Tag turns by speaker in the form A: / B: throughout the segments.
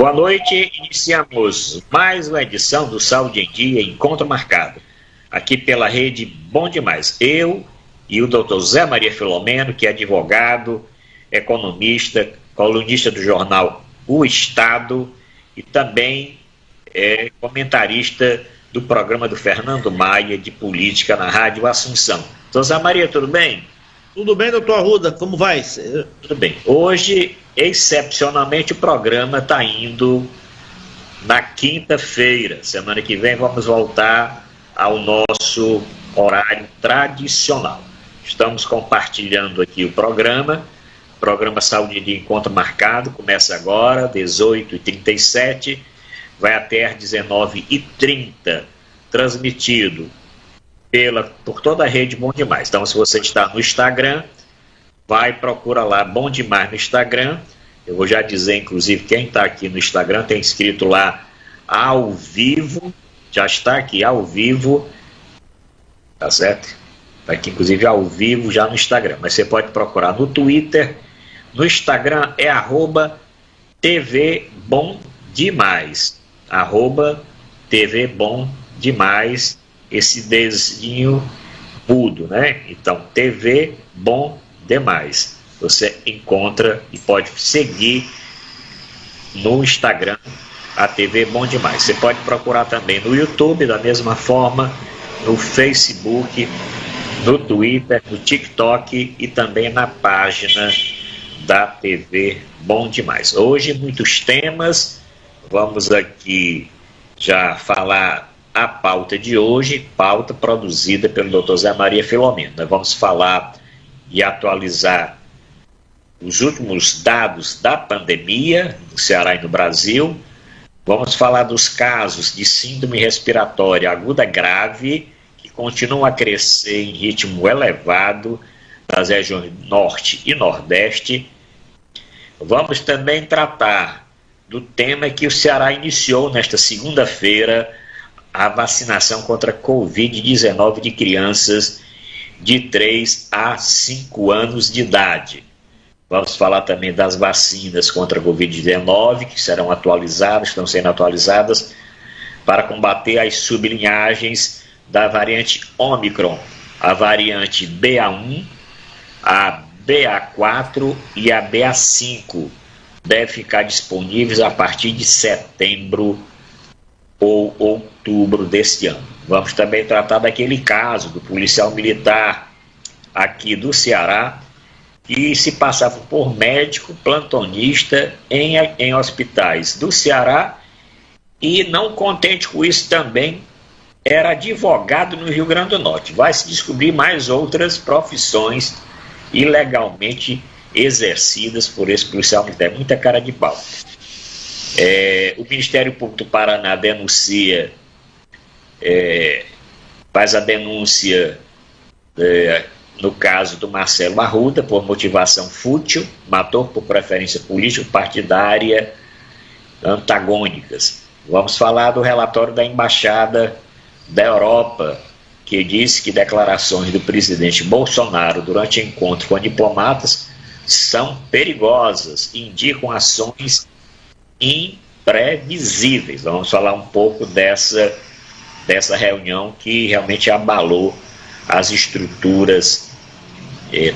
A: Boa noite, iniciamos mais uma edição do Saúde em Dia, Encontro Marcado, aqui pela rede Bom Demais. Eu e o Dr. Zé Maria Filomeno, que é advogado, economista, colunista do jornal O Estado e também é comentarista do programa do Fernando Maia de política na Rádio Assunção. Dr. Zé Maria, tudo bem?
B: Tudo bem, doutor Arruda, como vai?
A: Tudo bem. Hoje, excepcionalmente, o programa está indo na quinta-feira. Semana que vem vamos voltar ao nosso horário tradicional. Estamos compartilhando aqui o programa Saúde de Encontro Marcado, começa agora, 18h37, vai até às 19h30, transmitido por toda a rede Bom Demais. Então, se você está no Instagram, procura lá Bom Demais no Instagram. Eu vou já dizer, inclusive, quem está aqui no Instagram tem escrito lá ao vivo, já está aqui ao vivo, tá certo? Está aqui, inclusive, ao vivo já no Instagram, mas você pode procurar no Twitter. No Instagram é @TV Bom Demais, @TV Bom Demais, esse desenho mudo, né? Então, TV Bom Demais. Você encontra e pode seguir no Instagram a TV Bom Demais. Você pode procurar também no YouTube, da mesma forma, no Facebook, no Twitter, no TikTok e também na página da TV Bom Demais. Hoje, muitos temas. Vamos aqui já falar a pauta de hoje, pauta produzida pelo Dr. Zé Maria Filomeno. Nós vamos falar e atualizar os últimos dados da pandemia no Ceará e no Brasil. Vamos falar dos casos de síndrome respiratória aguda grave, que continuam a crescer em ritmo elevado nas regiões Norte e Nordeste. Vamos também tratar do tema que o Ceará iniciou nesta segunda-feira, a vacinação contra a Covid-19 de crianças de 3 a 5 anos de idade. Vamos falar também das vacinas contra a Covid-19, que serão atualizadas, estão sendo atualizadas, para combater as sublinhagens da variante Ômicron, a variante BA1, a BA4 e a BA5. Devem ficar disponíveis a partir de setembro ou outubro deste ano. Vamos também tratar daquele caso do policial militar aqui do Ceará que se passava por médico plantonista em hospitais do Ceará e, não contente com isso, também era advogado no Rio Grande do Norte. Vai se descobrir mais outras profissões ilegalmente exercidas por esse policial militar. Muita cara de pau. O Ministério Público do Paraná denuncia, faz a denúncia no caso do Marcelo Arruda por motivação fútil, matou por preferência político-partidária antagônicas. Vamos falar do relatório da Embaixada da Europa, que diz que declarações do presidente Bolsonaro durante encontro com diplomatas são perigosas e indicam ações imprevisíveis. Vamos falar um pouco dessa reunião que realmente abalou as estruturas,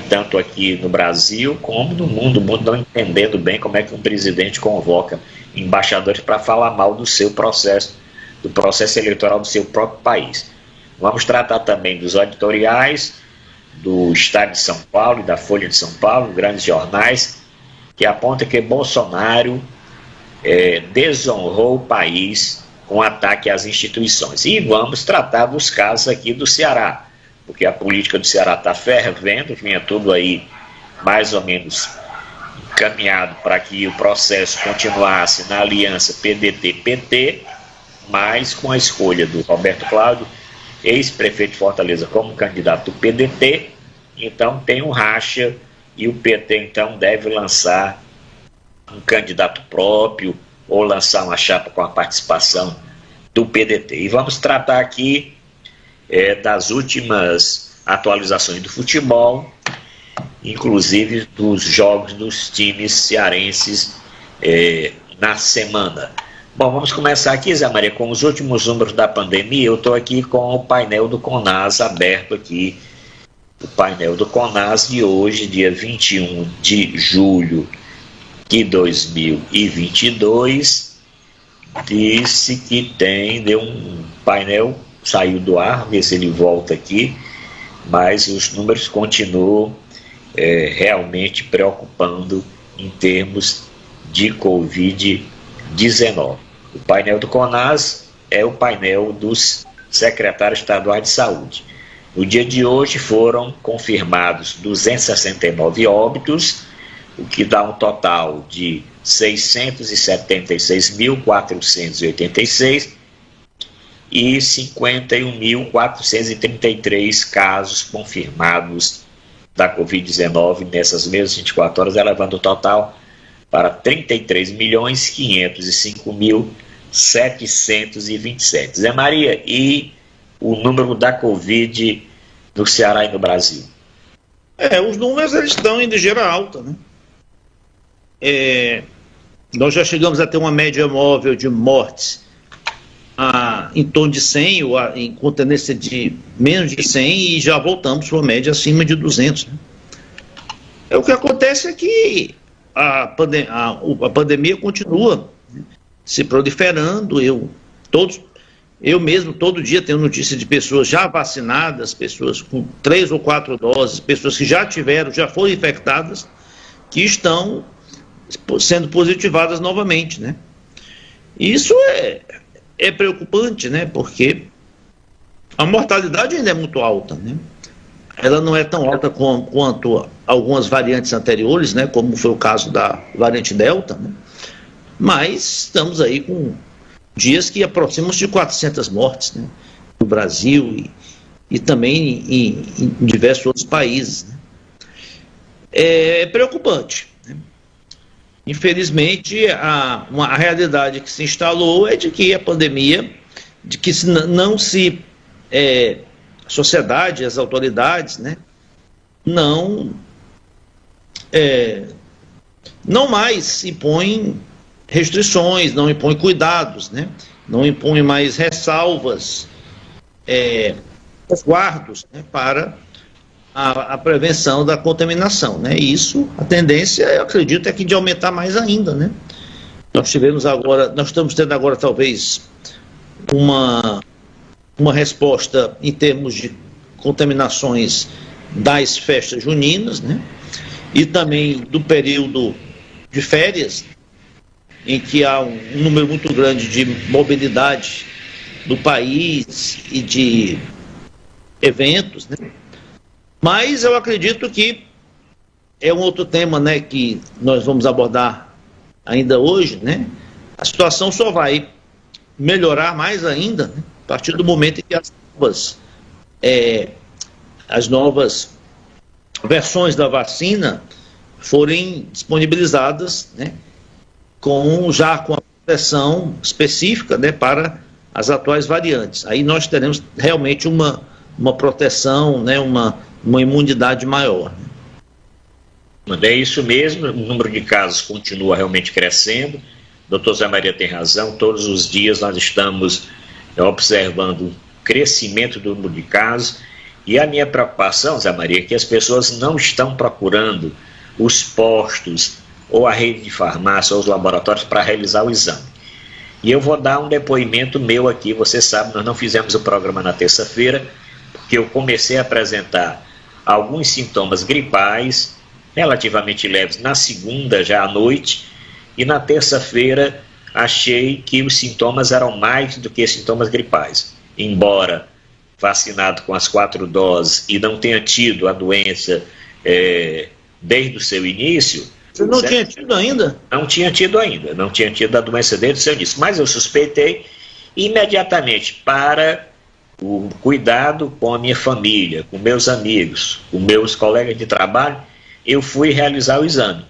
A: tanto aqui no Brasil como no mundo. O mundo não entendendo bem como é que um presidente convoca embaixadores para falar mal do seu processo, do processo eleitoral do seu próprio país. Vamos tratar também dos editoriais do Estado de São Paulo e da Folha de São Paulo, grandes jornais, que apontam que Bolsonaro desonrou o país com ataque às instituições. E vamos tratar dos casos aqui do Ceará, porque a política do Ceará está fervendo, vinha tudo aí mais ou menos encaminhado para que o processo continuasse na aliança PDT-PT, mas com a escolha do Roberto Cláudio, ex-prefeito de Fortaleza, como candidato do PDT, então tem um racha e o PT então deve lançar um candidato próprio ou lançar uma chapa com a participação do PDT. E vamos tratar aqui das últimas atualizações do futebol, inclusive dos jogos dos times cearenses na semana. Bom, vamos começar aqui, Zé Maria, com os últimos números da pandemia. Eu estou aqui com o painel do CONAS aberto aqui. O painel do CONAS de hoje, dia 21 de julho de 2022, disse que deu um painel, saiu do ar, ver se ele volta aqui, mas os números continuam realmente preocupando em termos de Covid-19. O painel do CONAS é o painel dos secretários estaduais de saúde. No dia de hoje foram confirmados 269 óbitos, o que dá um total de 676.486 e 51.433 casos confirmados da Covid-19 nessas mesmas 24 horas, elevando o total para 33.505.727. Zé Maria, e o número da Covid no Ceará e no Brasil?
B: Os números eles estão em ligeira alta, né? Nós já chegamos a ter uma média móvel de mortes em torno de 100, com tendência de menos de 100, e já voltamos para uma média acima de 200. Né? O que acontece é que a pandemia continua se proliferando. Eu mesmo, todo dia, tenho notícia de pessoas já vacinadas, pessoas com 3 ou 4 doses, pessoas que já foram infectadas, que estão sendo positivadas novamente, né? Isso é preocupante, né? Porque a mortalidade ainda é muito alta, né? Ela não é tão alta quanto algumas variantes anteriores, né? Como foi o caso da variante Delta, né? Mas estamos aí com dias que aproximam-se de 400 mortes, né? No Brasil e também em diversos outros países, né? É preocupante, né? Infelizmente, a realidade que se instalou é de que a pandemia, de que a sociedade, as autoridades, né, não mais impõem restrições, não impõem cuidados, né, não impõem mais ressalvas, resguardos, né, para a prevenção da contaminação, né? E isso, a tendência, eu acredito, é que de aumentar mais ainda, né? Nós estamos tendo agora talvez uma resposta em termos de contaminações das festas juninas, né? E também do período de férias, em que há um número muito grande de mobilidade do país e de eventos, né? Mas eu acredito que é um outro tema, né, que nós vamos abordar ainda hoje, né? A situação só vai melhorar mais ainda, né, a partir do momento em que as novas versões da vacina forem disponibilizadas, né, com a proteção específica, né, para as atuais variantes. Aí nós teremos realmente uma proteção, né, uma imunidade maior.
A: É isso mesmo, o número de casos continua realmente crescendo. O doutor Zé Maria tem razão, todos os dias nós estamos observando o crescimento do número de casos, e a minha preocupação, Zé Maria, é que as pessoas não estão procurando os postos ou a rede de farmácia ou os laboratórios para realizar o exame. E eu vou dar um depoimento meu aqui. Você sabe, nós não fizemos o programa na terça-feira, porque eu comecei a apresentar alguns sintomas gripais relativamente leves na segunda, já à noite, e na terça-feira achei que os sintomas eram mais do que sintomas gripais. Embora vacinado com as 4 doses e não tenha tido a doença desde o seu início.
B: Você não tinha tido ainda?
A: Não tinha tido a doença desde o seu início, mas eu suspeitei imediatamente para o cuidado com a minha família, com meus amigos, com meus colegas de trabalho. Eu fui realizar o exame.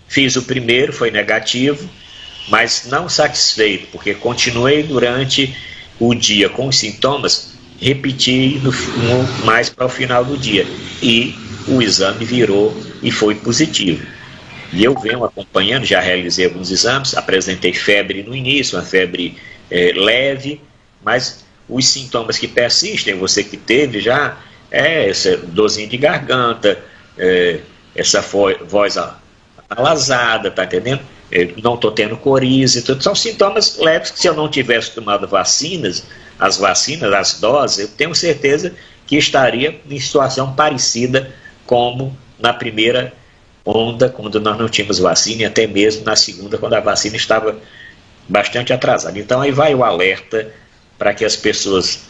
A: Fiz o primeiro, foi negativo, mas não satisfeito, porque continuei durante o dia com os sintomas, repeti mais para o final do dia, e o exame virou e foi positivo. E eu venho acompanhando, já realizei alguns exames, apresentei febre no início, uma febre leve, mas os sintomas que persistem, você que teve já, essa dorzinha de garganta, essa voz alasada, tá entendendo? Não estou tendo coriza, tudo. São sintomas leves que, se eu não tivesse tomado as doses, eu tenho certeza que estaria em situação parecida como na primeira onda, quando nós não tínhamos vacina, e até mesmo na segunda, quando a vacina estava bastante atrasada. Então aí vai o alerta para que as pessoas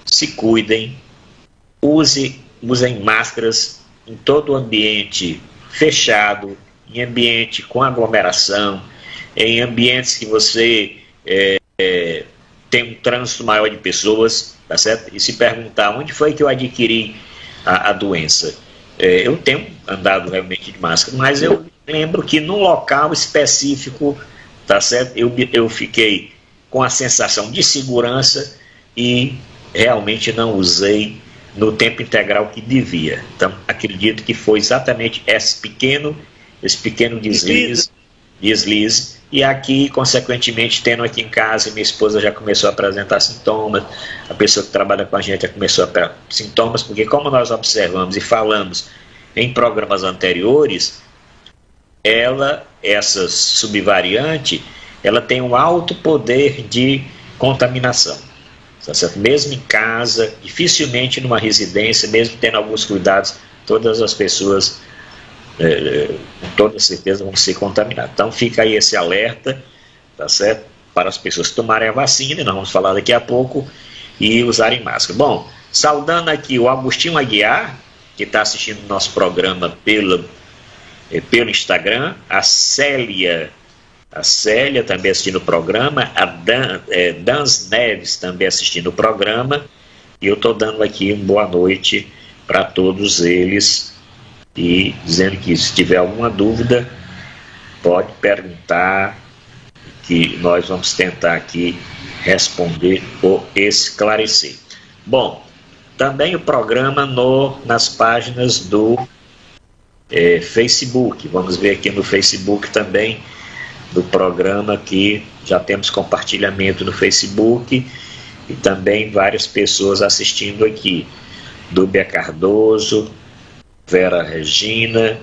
A: se cuidem, usem máscaras em todo o ambiente fechado, em ambiente com aglomeração, em ambientes que você tem um trânsito maior de pessoas, tá certo? E se perguntar onde foi que eu adquiri a doença. Eu tenho andado realmente de máscara, mas eu lembro que num local específico, tá certo? Eu fiquei com a sensação de segurança e realmente não usei no tempo integral que devia. Então, acredito que foi exatamente esse pequeno deslize, e aqui, consequentemente, tendo aqui em casa, minha esposa já começou a apresentar sintomas, a pessoa que trabalha com a gente já começou a apresentar sintomas, porque como nós observamos e falamos em programas anteriores, essa subvariante, ela tem um alto poder de contaminação, tá certo? Mesmo em casa, dificilmente numa residência, mesmo tendo alguns cuidados, todas as pessoas com toda certeza vão ser contaminadas. Então fica aí esse alerta, tá certo? Para as pessoas tomarem a vacina, e nós vamos falar daqui a pouco, e usarem máscara. Bom, saudando aqui o Agostinho Aguiar, que está assistindo o nosso programa pelo Instagram, a Célia também assistindo o programa, a Dans Neves também assistindo o programa, e eu estou dando aqui uma boa noite para todos eles, e dizendo que se tiver alguma dúvida, pode perguntar, que nós vamos tentar aqui responder ou esclarecer. Bom, também o programa nas páginas do Facebook. Vamos ver aqui no Facebook também do programa, que já temos compartilhamento no Facebook e também várias pessoas assistindo aqui. Dúbia Cardoso, Vera Regina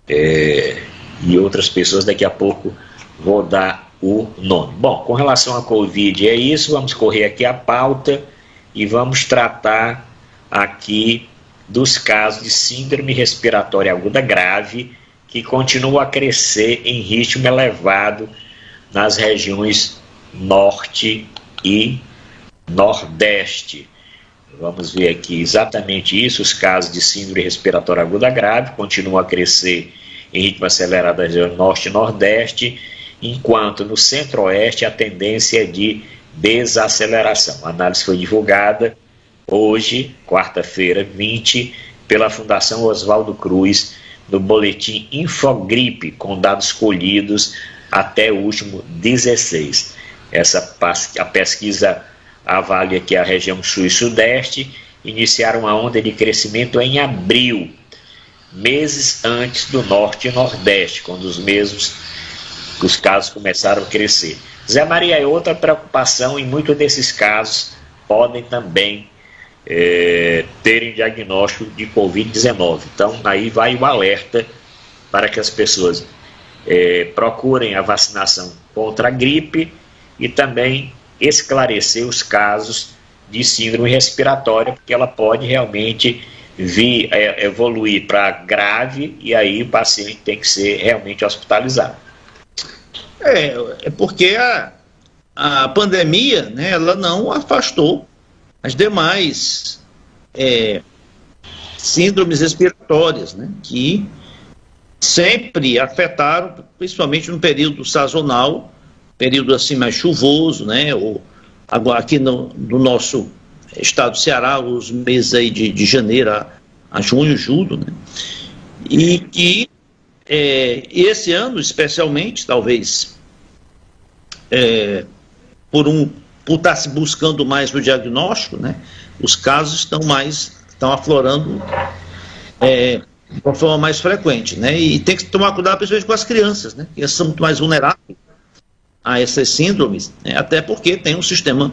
A: e outras pessoas. Daqui a pouco vou dar o nome. Bom, com relação à Covid é isso, vamos correr aqui a pauta e vamos tratar aqui dos casos de síndrome respiratória aguda grave, que continua a crescer em ritmo elevado nas regiões norte e nordeste. Vamos ver aqui exatamente isso. Os casos de síndrome respiratória aguda grave continuam a crescer em ritmo acelerado nas regiões norte e nordeste, enquanto no centro-oeste a tendência é de desaceleração. A análise foi divulgada hoje, quarta-feira, 20, pela Fundação Oswaldo Cruz, no boletim Infogripe, com dados colhidos até o último 16. A pesquisa avalia que a região sul e sudeste iniciaram uma onda de crescimento em abril, meses antes do norte e nordeste, quando os casos começaram a crescer. Zé Maria, é outra preocupação, e muitos desses casos podem também terem diagnóstico de Covid-19. Então, aí vai o alerta para que as pessoas procurem a vacinação contra a gripe e também esclarecer os casos de síndrome respiratória, porque ela pode realmente evoluir para grave, e aí o paciente tem que ser realmente hospitalizado.
B: É porque a pandemia, né, ela não afastou as demais síndromes respiratórias, né, que sempre afetaram, principalmente no período sazonal, período assim mais chuvoso, né, ou agora aqui no nosso estado do Ceará, os meses aí de janeiro a junho, julho, né, e que esse ano especialmente, talvez por estar se buscando mais no diagnóstico, né, os casos estão aflorando de uma forma mais frequente, né? E tem que tomar cuidado, principalmente com as crianças, né? Elas são muito mais vulneráveis a essas síndromes, né? Até porque tem um sistema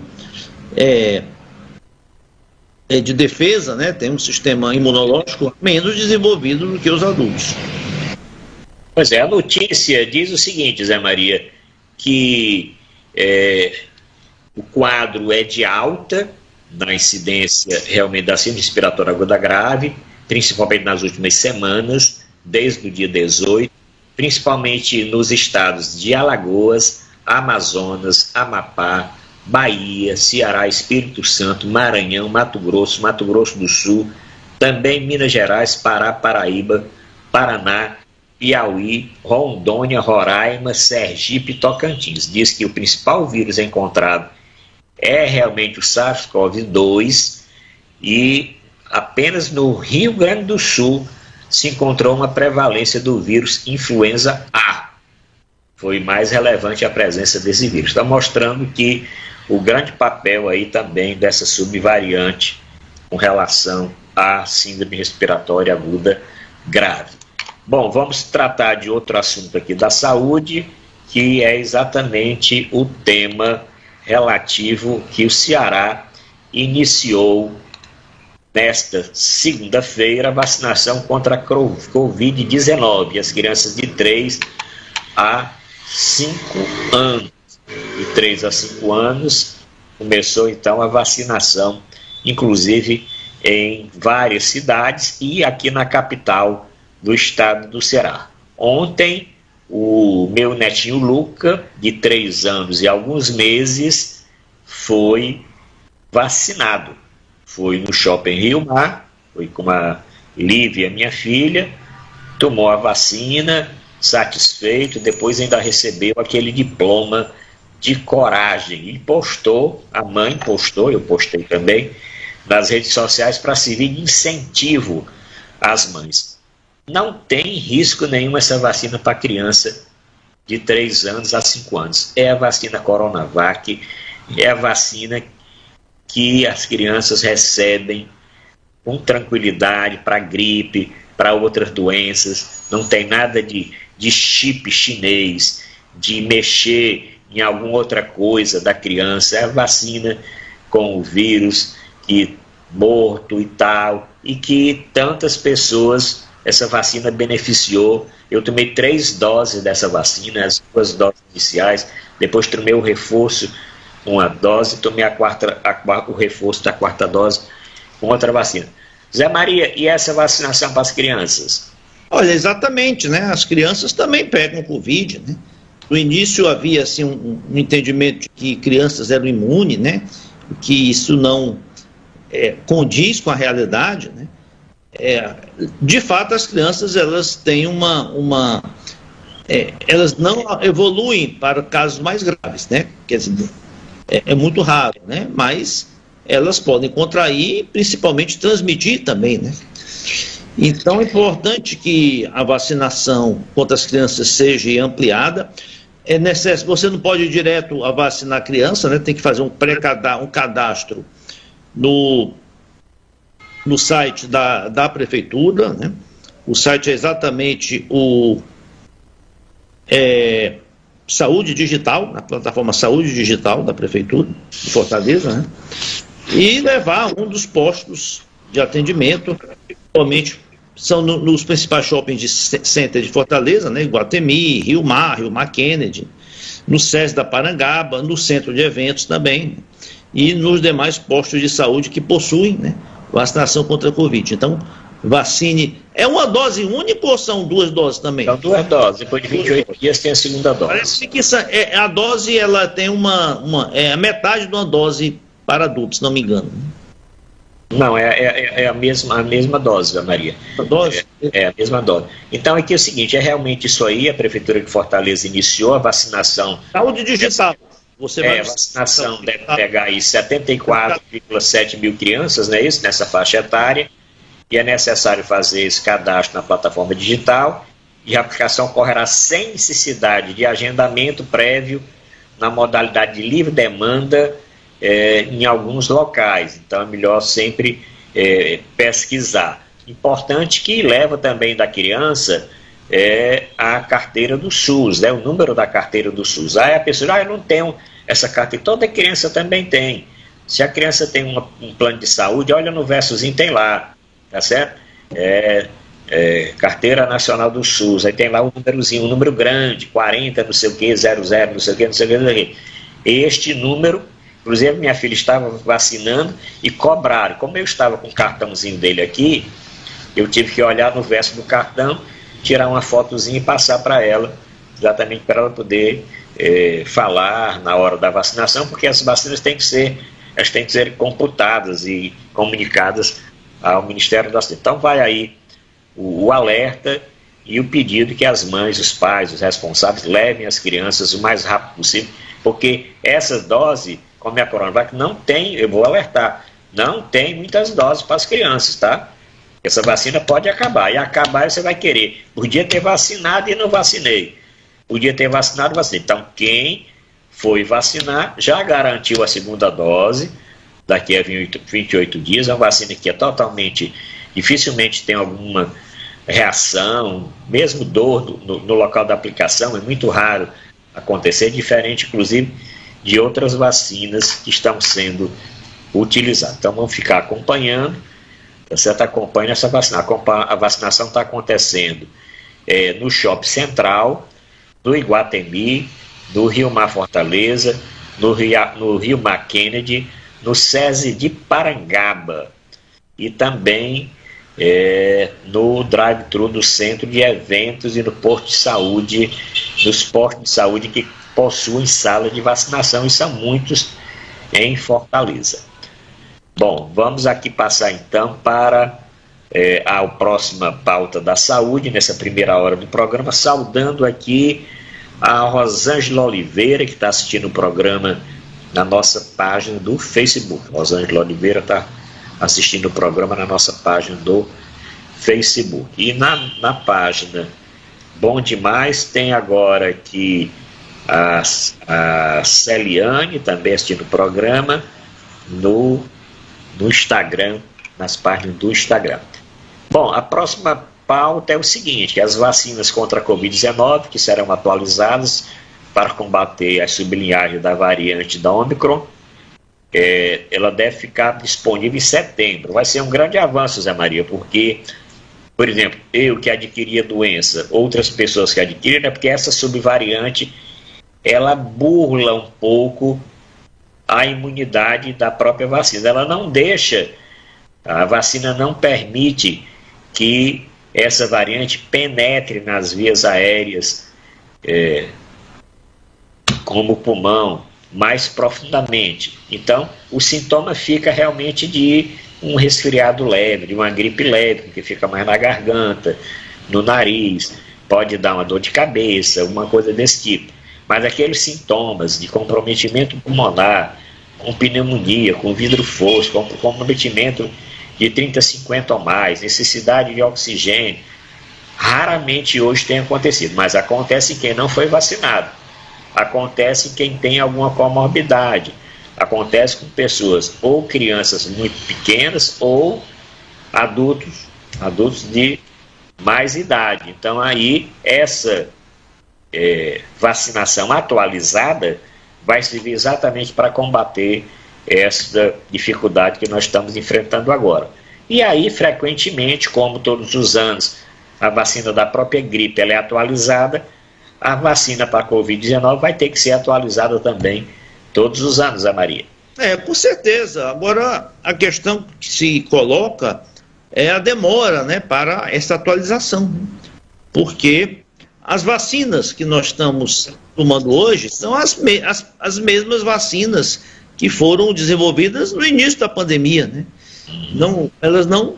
B: de defesa, né? Tem um sistema imunológico menos desenvolvido do que os adultos.
A: Pois é, a notícia diz o seguinte, Zé Maria, que o quadro é de alta na incidência realmente da síndrome respiratória aguda grave, principalmente nas últimas semanas, desde o dia 18, principalmente nos estados de Alagoas, Amazonas, Amapá, Bahia, Ceará, Espírito Santo, Maranhão, Mato Grosso do Sul, também Minas Gerais, Pará, Paraíba, Paraná, Piauí, Rondônia, Roraima, Sergipe e Tocantins. Diz que o principal vírus encontrado é realmente o SARS-CoV-2 e apenas no Rio Grande do Sul se encontrou uma prevalência do vírus influenza A. Foi mais relevante a presença desse vírus. Está mostrando que o grande papel aí também dessa subvariante com relação à síndrome respiratória aguda grave. Bom, vamos tratar de outro assunto aqui da saúde, que é exatamente o tema relativo que o Ceará iniciou nesta segunda-feira a vacinação contra a Covid-19, as crianças de 3 a 5 anos. De 3 a 5 anos começou então a vacinação, inclusive em várias cidades e aqui na capital do estado do Ceará. Ontem, o meu netinho Luca, de 3 anos e alguns meses, foi vacinado. Foi no Shopping Rio Mar, foi com a Lívia, minha filha, tomou a vacina, satisfeito, depois ainda recebeu aquele diploma de coragem. E postou, a mãe postou, eu postei também, nas redes sociais para servir de incentivo às mães. Não tem risco nenhum essa vacina para criança de 3 anos a 5 anos. É a vacina Coronavac, é a vacina que as crianças recebem com tranquilidade para gripe, para outras doenças. Não tem nada de chip chinês, de mexer em alguma outra coisa da criança. É a vacina com o vírus que morto e tal, e que tantas pessoas essa vacina beneficiou. Eu tomei 3 doses dessa vacina, as 2 doses iniciais, depois tomei o reforço, uma dose, tomei o reforço da 4ª dose com outra vacina. Zé Maria, e essa vacinação para as crianças?
B: Olha, exatamente, né? As crianças também pegam Covid, né? No início havia assim, um entendimento de que crianças eram imunes, né? Que isso não condiz com a realidade, né? De fato, as crianças elas têm elas não evoluem para casos mais graves, né? Quer dizer, é muito raro, né? Mas elas podem contrair e principalmente transmitir também, né? Então é importante que a vacinação contra as crianças seja ampliada. É necessário, você não pode ir direto a vacinar a criança, né? Tem que fazer um cadastro no site da prefeitura, né? O site é exatamente o Saúde Digital, na plataforma Saúde Digital da prefeitura de Fortaleza, né? E levar a um dos postos de atendimento, atualmente são nos principais shoppings de center de Fortaleza, né? Iguatemi, Rio Mar Kennedy, no SESI da Parangaba, no centro de eventos também, e nos demais postos de saúde que possuem, né, vacinação contra a Covid. Então, vacine. É uma dose única ou são 2 doses também?
A: São 2 doses. Depois de 28 dias tem a segunda dose.
B: Parece que a dose ela tem a metade de uma dose para adultos, se não me engano.
A: Não, é a mesma dose, da Maria.
B: A dose?
A: É a mesma dose. Então, aqui é o seguinte, é realmente isso aí, a Prefeitura de Fortaleza iniciou a vacinação.
B: Saúde digital.
A: A vacinação deve pegar aí 74,7 mil crianças, não é isso? Nessa faixa etária. E é necessário fazer esse cadastro na plataforma digital e a aplicação ocorrerá sem necessidade de agendamento prévio na modalidade de livre demanda em alguns locais. Então é melhor sempre pesquisar. importante que leva também da criança a carteira do SUS, né, o número da carteira do SUS. Aí a pessoa, eu não tenho essa carteira. Toda criança também tem. Se a criança tem um plano de saúde, olha no versozinho, tem lá, tá certo? Carteira Nacional do SUS, aí tem lá um númerozinho, um número grande, 40, não sei o que, 00, não sei o que, não sei o que, não sei o que. Este número, inclusive minha filha estava vacinando e cobraram. Como eu estava com o cartãozinho dele aqui, eu tive que olhar no verso do cartão, tirar uma fotozinha e passar para ela, exatamente para ela poder falar na hora da vacinação, porque as vacinas têm que ser computadas e comunicadas ao Ministério da Saúde. Então vai aí o alerta e o pedido que as mães, os pais, os responsáveis levem as crianças o mais rápido possível, porque essa dose, como é a Coronavac, não tem, eu vou alertar, não tem muitas doses para as crianças, tá? Essa vacina pode acabar, e acabar você vai querer. Podia ter vacinado e não vacinei. Podia ter vacinado e vacinei. Então, quem foi vacinar já garantiu a segunda dose, daqui a 28 dias, é uma vacina que é totalmente, dificilmente tem alguma reação, mesmo dor no local da aplicação, é muito raro acontecer, diferente, inclusive, de outras vacinas que estão sendo utilizadas. Então, vamos ficar acompanhando. Você está acompanhando essa vacina. A vacinação está acontecendo no Shopping Central, no Iguatemi, no Rio Mar Fortaleza, no Rio Mar Kennedy, no SESI de Parangaba e também no drive-thru do Centro de Eventos e no Posto de Saúde, nos postos de saúde que possuem sala de vacinação, e são muitos em Fortaleza. Bom, vamos aqui passar então para a próxima pauta da saúde, nessa primeira hora do programa, saudando aqui a Rosângela Oliveira, que está assistindo o programa na nossa página do Facebook. Rosângela Oliveira está assistindo o programa na nossa página do Facebook. E na página Bom Demais tem agora aqui a Celiane, também assistindo o programa no Instagram, nas páginas do Instagram. Bom, a próxima pauta é o seguinte, que as vacinas contra a Covid-19, que serão atualizadas para combater a sublinhagem da variante da Omicron, ela deve ficar disponível em setembro. Vai ser um grande avanço, Zé Maria, porque, por exemplo, eu que adquiri a doença, outras pessoas que adquiriram, porque essa subvariante, ela burla um pouco a imunidade da própria vacina. Ela não deixa, a vacina não permite que essa variante penetre nas vias aéreas, como o pulmão, mais profundamente. Então, o sintoma fica realmente de um resfriado leve, de uma gripe leve, que fica mais na garganta, no nariz, pode dar uma dor de cabeça, uma coisa desse tipo. Mas aqueles sintomas de comprometimento pulmonar, com pneumonia, com vidro fosco, com comprometimento de 30-50 ou mais, necessidade de oxigênio, raramente hoje tem acontecido, mas acontece em quem não foi vacinado, acontece em quem tem alguma comorbidade, acontece com pessoas ou crianças muito pequenas ou adultos de mais idade. Então aí essa vacinação atualizada vai servir exatamente para combater essa dificuldade que nós estamos enfrentando agora. E aí, frequentemente, como todos os anos, a vacina da própria gripe ela é atualizada, a vacina para a Covid-19 vai ter que ser atualizada também todos os anos, a Maria.
B: Com certeza. Agora, a questão que se coloca é a demora, né, para essa atualização, porque as vacinas que nós estamos tomando hoje são as mesmas vacinas que foram desenvolvidas no início da pandemia, né? Elas não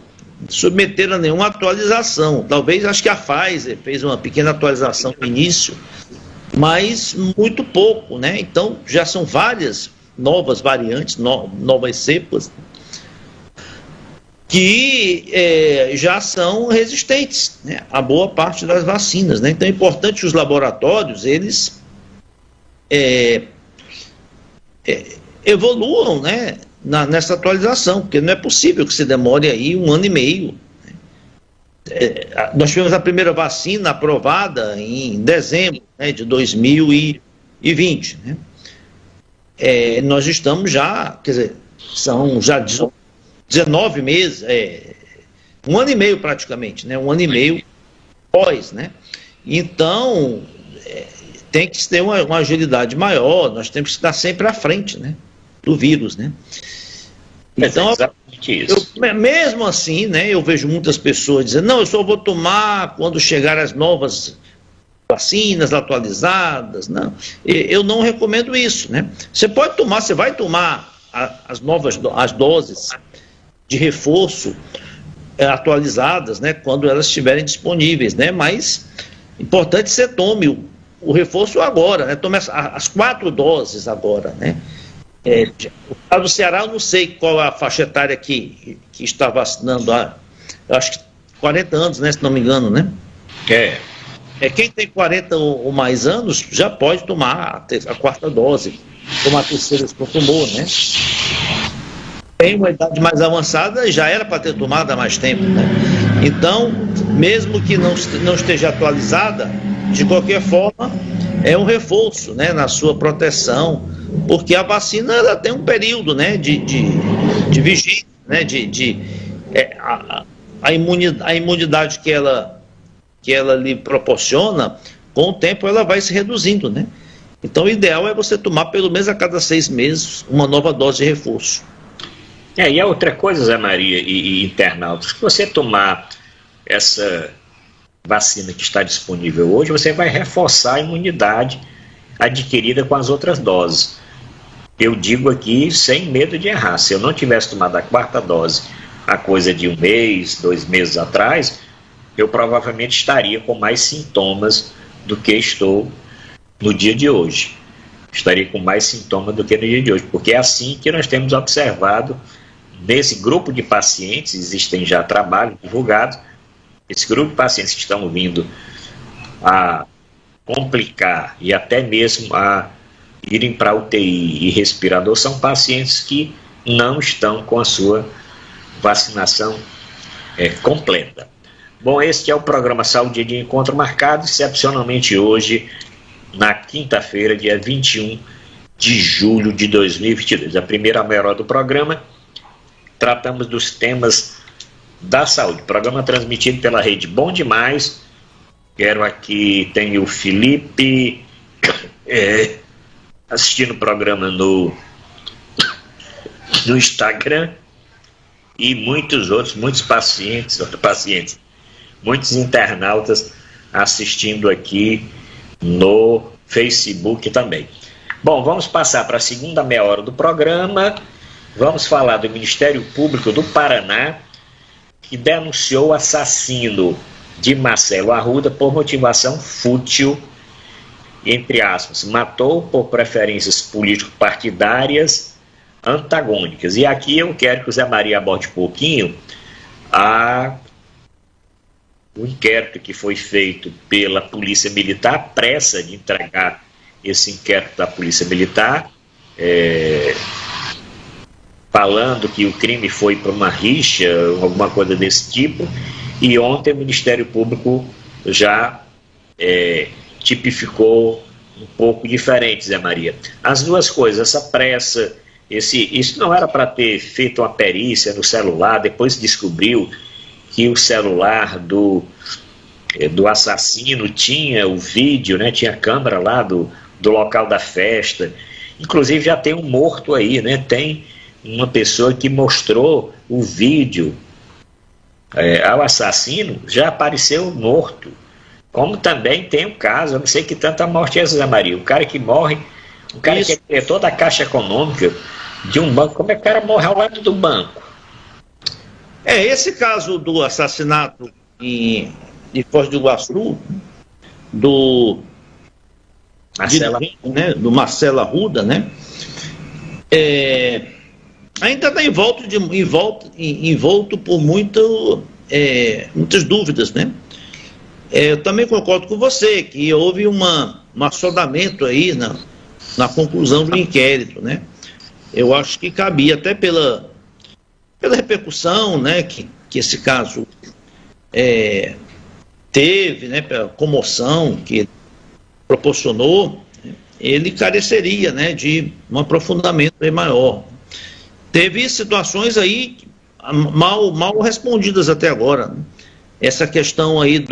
B: submeteram a nenhuma atualização. Talvez, acho que a Pfizer fez uma pequena atualização no início, mas muito pouco, né? Então, já são várias novas variantes, novas cepas, que já são resistentes, né, a boa parte das vacinas, né? Então é importante que os laboratórios, eles evoluam, né, nessa atualização, porque não é possível que se demore aí 1 ano e meio, né, nós tivemos a primeira vacina aprovada em dezembro, né, de 2020, né? Nós estamos já, quer dizer, são já 19 meses, um ano e meio praticamente, né? Um ano e meio pós, né? Então, tem que ter uma agilidade maior, nós temos que estar sempre à frente, né, do vírus, né? Então, mesmo assim, né, eu vejo muitas pessoas dizendo, não, eu só vou tomar quando chegar as novas vacinas atualizadas. Não, eu não recomendo isso, né? Você pode tomar, você vai tomar as doses de reforço atualizadas, né, quando elas estiverem disponíveis, né? Mas importante que você tome o reforço agora, né? Tome as 4 doses agora, né? O caso do Ceará, eu não sei qual a faixa etária que está vacinando, eu acho que 40 anos, né, se não me engano, né? Quem tem 40 ou mais anos já pode tomar a 4ª dose, tomar a 3ª se for tumor, né? Tem uma idade mais avançada, já era para ter tomado há mais tempo, né? Então, mesmo que não esteja atualizada, de qualquer forma, é um reforço, né, na sua proteção, porque a vacina ela tem um período, né, de vigília, né, a imunidade que ela lhe proporciona, com o tempo ela vai se reduzindo, né? Então o ideal é você tomar pelo menos a cada 6 meses uma nova dose de reforço.
A: E a outra coisa, Zé Maria e internautas, se você tomar essa vacina que está disponível hoje, você vai reforçar a imunidade adquirida com as outras doses. Eu digo aqui sem medo de errar, se eu não tivesse tomado a 4ª dose a coisa de 1 mês, 2 meses atrás, eu provavelmente estaria com mais sintomas do que estou no dia de hoje. Estaria com mais sintomas do que no dia de hoje, porque é assim que nós temos observado nesse grupo de pacientes, existem já trabalhos divulgados, esse grupo de pacientes que estão vindo a complicar e até mesmo a irem para UTI e respirador são pacientes que não estão com a sua vacinação completa. Bom, este é o programa Saúde de Encontro, marcado excepcionalmente hoje, na quinta-feira, dia 21 de julho de 2022. A primeira meia hora do programa, tratamos dos temas da saúde. Programa transmitido pela rede Bom Demais. Quero aqui, tem o Felipe assistindo o programa no Instagram e muitos outros, muitos pacientes, muitos internautas assistindo aqui no Facebook também. Bom, vamos passar para a segunda meia hora do programa. Vamos falar do Ministério Público do Paraná, que denunciou o assassino de Marcelo Arruda por motivação fútil, entre aspas, matou por preferências político-partidárias antagônicas. E aqui eu quero que o Zé Maria aborde um pouquinho o inquérito que foi feito pela Polícia Militar, a pressa de entregar esse inquérito da Polícia Militar, falando que o crime foi por uma rixa, alguma coisa desse tipo, e ontem o Ministério Público já tipificou um pouco diferente, Zé Maria. As duas coisas, essa pressa, isso não era para ter feito uma perícia no celular, depois descobriu que o celular do assassino tinha o vídeo, né, tinha a câmera lá do local da festa, inclusive já tem um morto aí, né, tem uma pessoa que mostrou o vídeo ao assassino, já apareceu morto. Como também tem um caso, eu não sei que tanta morte é essa, Zé Maria, o cara que morre, o cara que é diretor da Caixa Econômica de um banco, como é que o cara morre ao lado do banco?
B: Esse caso do assassinato de Foz do Iguaçu, do Marcelo Arruda, né? Ainda está envolto por muitas dúvidas, né? Eu também concordo com você que houve um assodamento aí na conclusão do inquérito, né? Eu acho que cabia até pela repercussão, né, que esse caso teve, né, pela comoção que proporcionou, ele careceria, né, de um aprofundamento aí maior. Teve situações aí mal respondidas até agora, né? Essa questão aí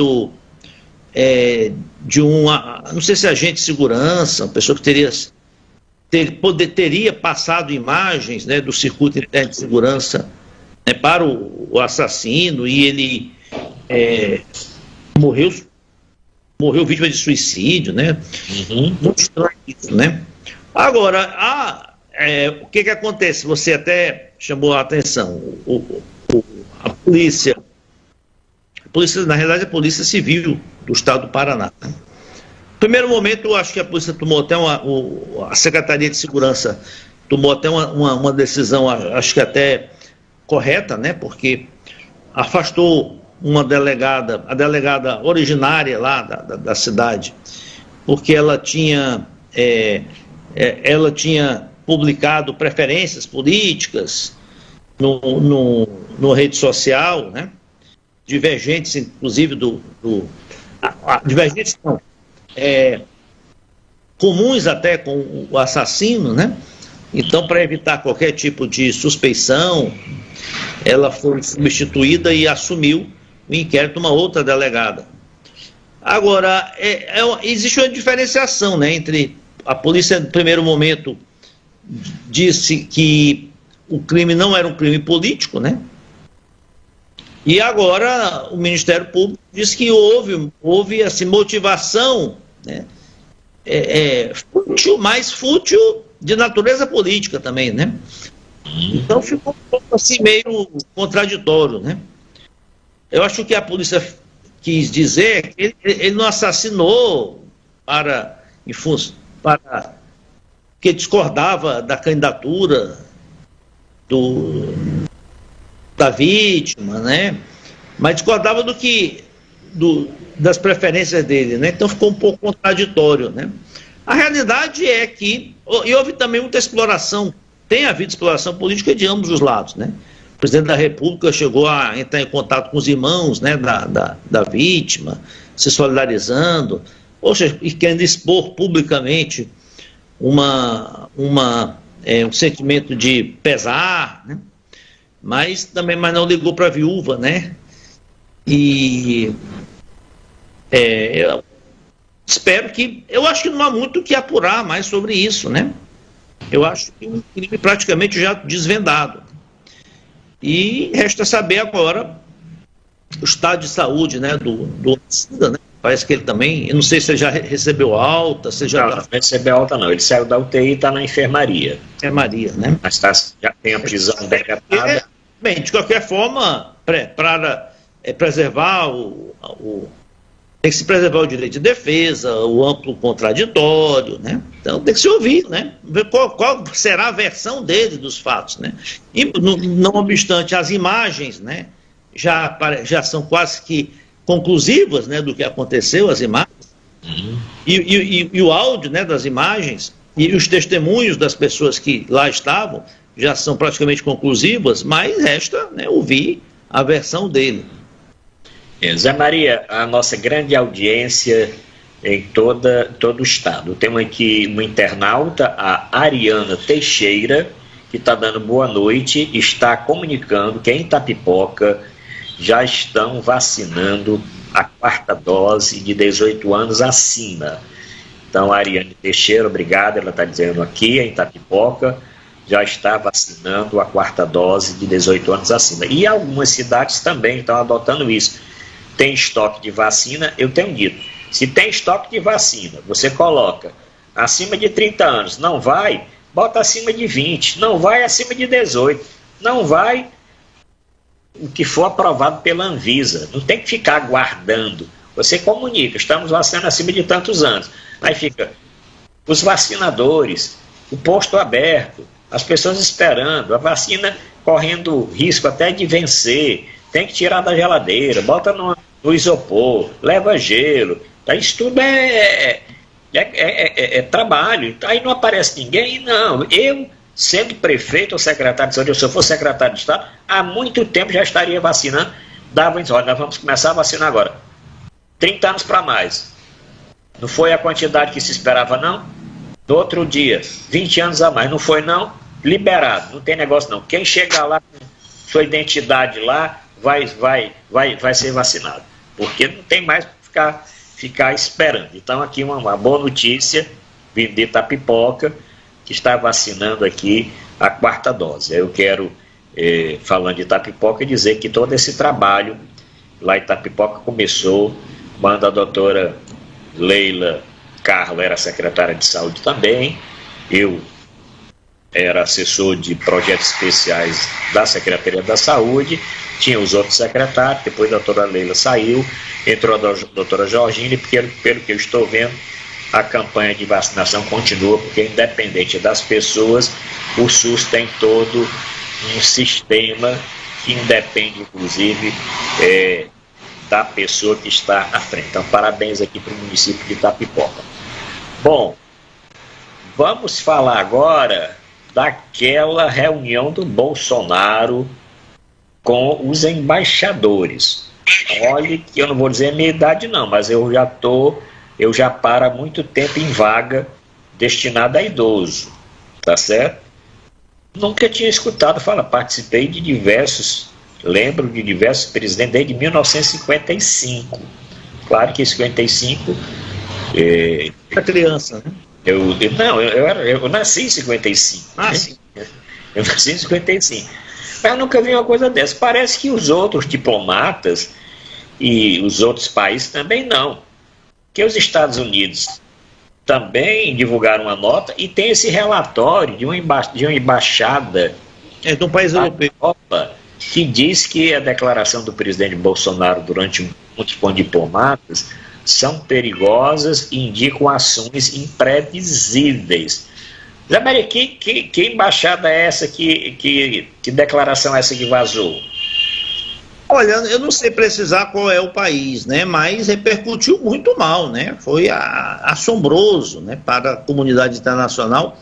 B: não sei se agente de segurança, uma pessoa que teria passado imagens, né, do circuito interno de segurança, né, para o assassino, e ele morreu vítima de suicídio, né? Muito estranho isso, né? Agora, o que acontece? Você até chamou a atenção. A polícia, na realidade, a Polícia Civil do Estado do Paraná, né? No primeiro momento, eu acho que a polícia tomou até a Secretaria de Segurança tomou até uma decisão, acho que até correta, né? Porque afastou a delegada originária lá da cidade, porque ela tinha publicado preferências políticas no rede social, né? Divergentes, inclusive, divergentes não, comuns até com o assassino, né? Então, para evitar qualquer tipo de suspeição, ela foi substituída e assumiu o inquérito uma outra delegada. Agora, existe uma diferenciação, né, entre a polícia, no primeiro momento, disse que o crime não era um crime político, né? E agora o Ministério Público diz que houve assim, motivação, né? Fútil de natureza política também, né? Então ficou um pouco assim meio contraditório, né? Eu acho que a polícia quis dizer que ele não assassinou porque discordava da candidatura da vítima, né? Mas discordava das preferências dele, né? Então ficou um pouco contraditório, né? A realidade é que houve também muita exploração, tem havido exploração política de ambos os lados, né? O presidente da República chegou a entrar em contato com os irmãos, né, da vítima, se solidarizando, ou seja, e querendo expor publicamente um sentimento de pesar, né? Mas não ligou para a viúva, né? E eu acho que não há muito o que apurar mais sobre isso, né? Eu acho que o crime praticamente já desvendado. E resta saber agora o estado de saúde, né, do homicida, né? Parece que ele também, eu não sei se ele já recebeu alta,
A: Não recebeu alta não, ele saiu da UTI e está na enfermaria.
B: Enfermaria, né?
A: Mas já tem a prisão decretada.
B: Bem, de qualquer forma, para preservar tem que se preservar o direito de defesa, o amplo contraditório, né? Então tem que se ouvir, né? Ver qual será a versão dele dos fatos, né? E não obstante, as imagens, né, já são quase que conclusivas, né, do que aconteceu, as imagens, e o áudio, né, das imagens e os testemunhos das pessoas que lá estavam já são praticamente conclusivas, mas resta, né, ouvir a versão dele.
A: Zé Maria, a nossa grande audiência em todo o estado. Temos aqui uma internauta, a Ariana Teixeira, que está dando boa noite, está comunicando que em Itapipoca já estão vacinando a 4ª dose de 18 anos acima. Então, a Ariane Teixeira, obrigado, ela está dizendo aqui, em Itapipoca, já está vacinando a 4ª dose de 18 anos acima. E algumas cidades também estão adotando isso. Tem estoque de vacina, eu tenho dito, se tem estoque de vacina, você coloca acima de 30 anos, não vai, bota acima de 20, não vai acima de 18, não vai o que for aprovado pela Anvisa, não tem que ficar aguardando, você comunica, estamos vacinando acima de tantos anos, aí fica os vacinadores, o posto aberto, as pessoas esperando, a vacina correndo risco até de vencer, tem que tirar da geladeira, bota no isopor, leva gelo, tá? Isso tudo é trabalho, aí não aparece ninguém, não. Eu, sendo prefeito ou secretário de saúde, se eu for secretário de Estado, há muito tempo já estaria vacinando davam, olha, nós vamos começar a vacinar agora. 30 anos para mais. Não foi a quantidade que se esperava, não? No outro dia, 20 anos a mais. Não foi, não? Liberado. Não tem negócio, não. Quem chegar lá com sua identidade lá, vai ser vacinado. Porque não tem mais para ficar esperando. Então, aqui uma boa notícia, vindo de Itapipoca, que está vacinando aqui a 4ª dose. Eu quero, falando de Itapipoca, dizer que todo esse trabalho lá em Itapipoca começou quando a doutora Leila Carla era secretária de saúde também, eu era assessor de projetos especiais da Secretaria da Saúde, tinha os outros secretários, depois a doutora Leila saiu, entrou a doutora Georgina, e pelo que eu estou vendo, a campanha de vacinação continua, porque independente das pessoas, o SUS tem todo um sistema que independe, inclusive, da pessoa que está à frente. Então, parabéns aqui para o município de Itapipoca. Bom, vamos falar agora daquela reunião do Bolsonaro com os embaixadores. Olha que eu não vou dizer a minha idade não, mas eu já paro há muito tempo em vaga destinada a idoso, tá certo? Nunca tinha escutado falar, participei de lembro de diversos presidentes desde 1955. Claro que em 55...
B: Era criança, né?
A: Eu nasci em 55.
B: Ah, sim.
A: Eu nasci em 55. Mas eu nunca vi uma coisa dessa. Parece que os outros diplomatas e os outros países também não. Que os Estados Unidos também divulgaram uma nota e tem esse relatório de uma embaixada
B: de um país europeu,
A: Europa, que diz que a declaração do presidente Bolsonaro durante muitos com diplomatas são perigosas e indicam ações imprevisíveis. Zé Maria, que embaixada é essa, que declaração é essa que vazou?
B: Olha, eu não sei precisar qual é o país, né? Mas repercutiu muito mal, né? Foi assombroso, né? Para a comunidade internacional,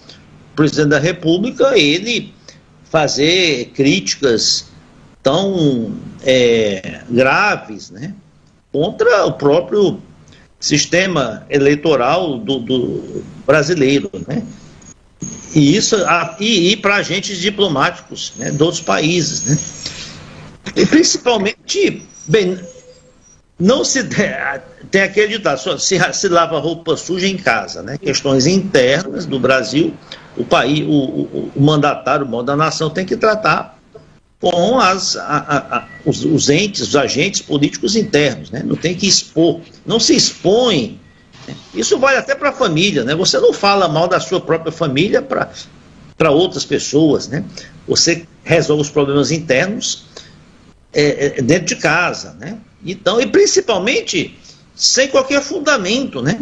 B: o presidente da República, ele fazer críticas tão graves, né? Contra o próprio sistema eleitoral do brasileiro, né? E isso e para agentes diplomáticos, né, de outros países, né? E principalmente, bem, não se tem aquele ditado, se lava roupa suja em casa, né? Questões internas do Brasil, o país, o mandatário, o da nação tem que tratar com os entes, os agentes políticos internos, né? Não tem que expor, não se expõe, né? Isso vale até para a família, né? Você não fala mal da sua própria família para outras pessoas, né? Você resolve os problemas internos dentro de casa, né? Então, e principalmente sem qualquer fundamento, né?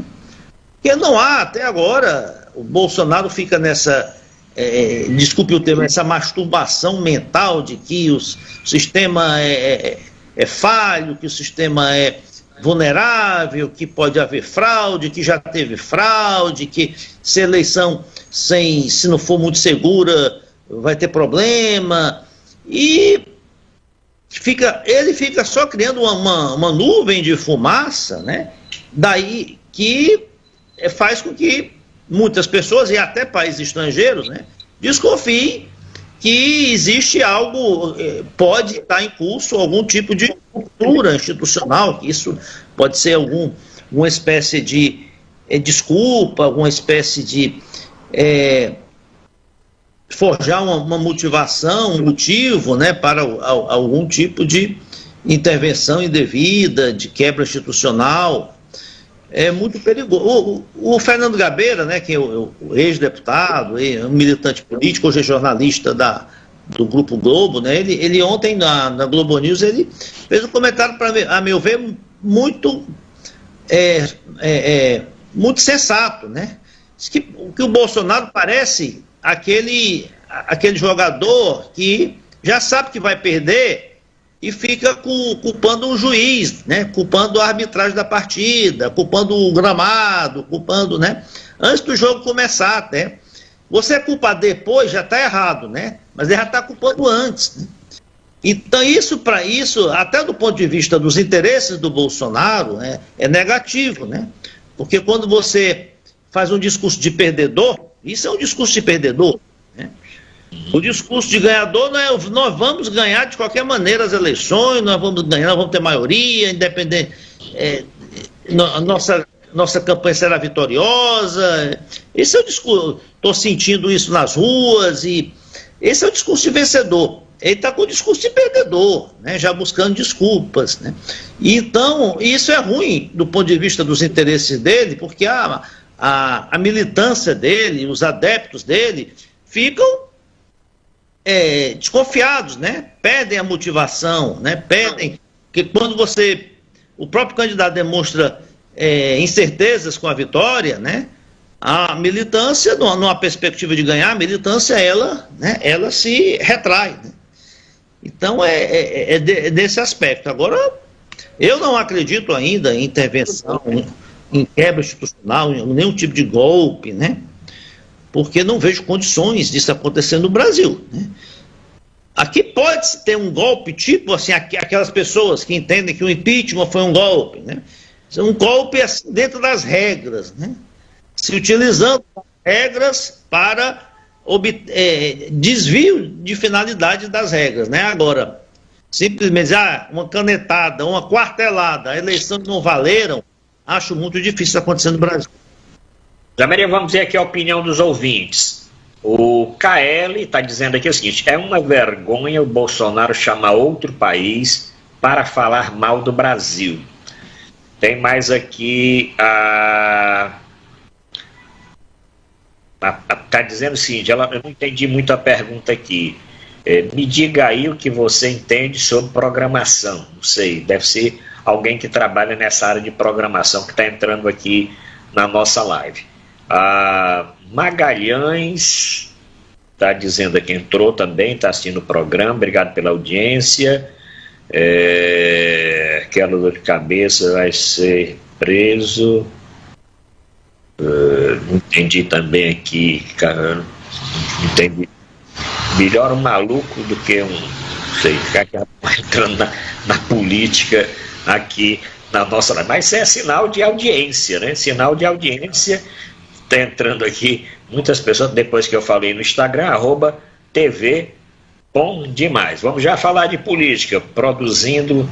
B: Porque não há, até agora, o Bolsonaro fica nessa... desculpe o termo, essa masturbação mental de que o sistema é falho, que o sistema é vulnerável, que pode haver fraude, que já teve fraude, que se a eleição se não for muito segura vai ter problema, e ele fica só criando uma nuvem de fumaça, né? Daí que faz com que muitas pessoas, e até países estrangeiros, né, desconfiem que existe algo, pode estar em curso algum tipo de cultura institucional, que isso pode ser alguma espécie de desculpa, alguma espécie de forjar uma motivação, um motivo, né, para algum tipo de intervenção indevida, de quebra institucional. É muito perigoso. O Fernando Gabeira, né, que é o ex-deputado, um militante político, hoje é jornalista do Grupo Globo, né, ele ontem na Globo News ele fez um comentário, a meu ver, muito sensato, né? Diz que o Bolsonaro parece aquele jogador que já sabe que vai perder e fica culpando o juiz, né? Culpando a arbitragem da partida, culpando o gramado, culpando, né? Antes do jogo começar até. Você culpar depois já está errado, né? Mas ele já está culpando antes, né? Então, para isso, até do ponto de vista dos interesses do Bolsonaro, né, é negativo, né? Porque quando você faz um discurso de perdedor, isso é um discurso de perdedor, né? O discurso de ganhador não é nós vamos ganhar de qualquer maneira as eleições, nós vamos ganhar, nós vamos ter maioria, independente, nossa campanha será vitoriosa. Esse é o discurso, estou sentindo isso nas ruas, e esse é o discurso de vencedor. Ele está com o discurso de perdedor, né, já buscando desculpas, né? E então, isso é ruim do ponto de vista dos interesses dele, porque a militância dele, os adeptos dele, ficam desconfiados, né? Perdem a motivação, né? Perdem que quando o próprio candidato demonstra incertezas com a vitória, né? A militância, numa perspectiva de ganhar, a militância, ela se retrai, né? Então, desse aspecto. Agora, eu não acredito ainda em intervenção, em quebra institucional, em nenhum tipo de golpe, né? Porque não vejo condições disso acontecer no Brasil, né? Aqui pode-se ter um golpe, tipo assim, aquelas pessoas que entendem que o impeachment foi um golpe, né? Um golpe assim, dentro das regras, né? Se utilizando regras para desvio de finalidade das regras, né? Agora, simplesmente uma canetada, uma quartelada, a eleição não valeram, acho muito difícil acontecer no Brasil.
A: Zé Maria, vamos ver aqui a opinião dos ouvintes. O KL está dizendo aqui o seguinte: é uma vergonha o Bolsonaro chamar outro país para falar mal do Brasil. Tem mais aqui está dizendo o seguinte, eu não entendi muito a pergunta aqui. Me diga aí o que você entende sobre programação. Não sei, deve ser alguém que trabalha nessa área de programação que está entrando aqui na nossa live. Magalhães está dizendo aqui, entrou também, está assistindo o programa, obrigado pela audiência. Aquela dor de cabeça vai ser preso. Não entendi também aqui, cara, não entendi. Melhor um maluco do que ficar entrando na política aqui na nossa live. Mas isso é sinal de audiência, né? Sinal de audiência. Está entrando aqui muitas pessoas, depois que eu falei no Instagram, @TV Bom Demais. Vamos já falar de política, produzindo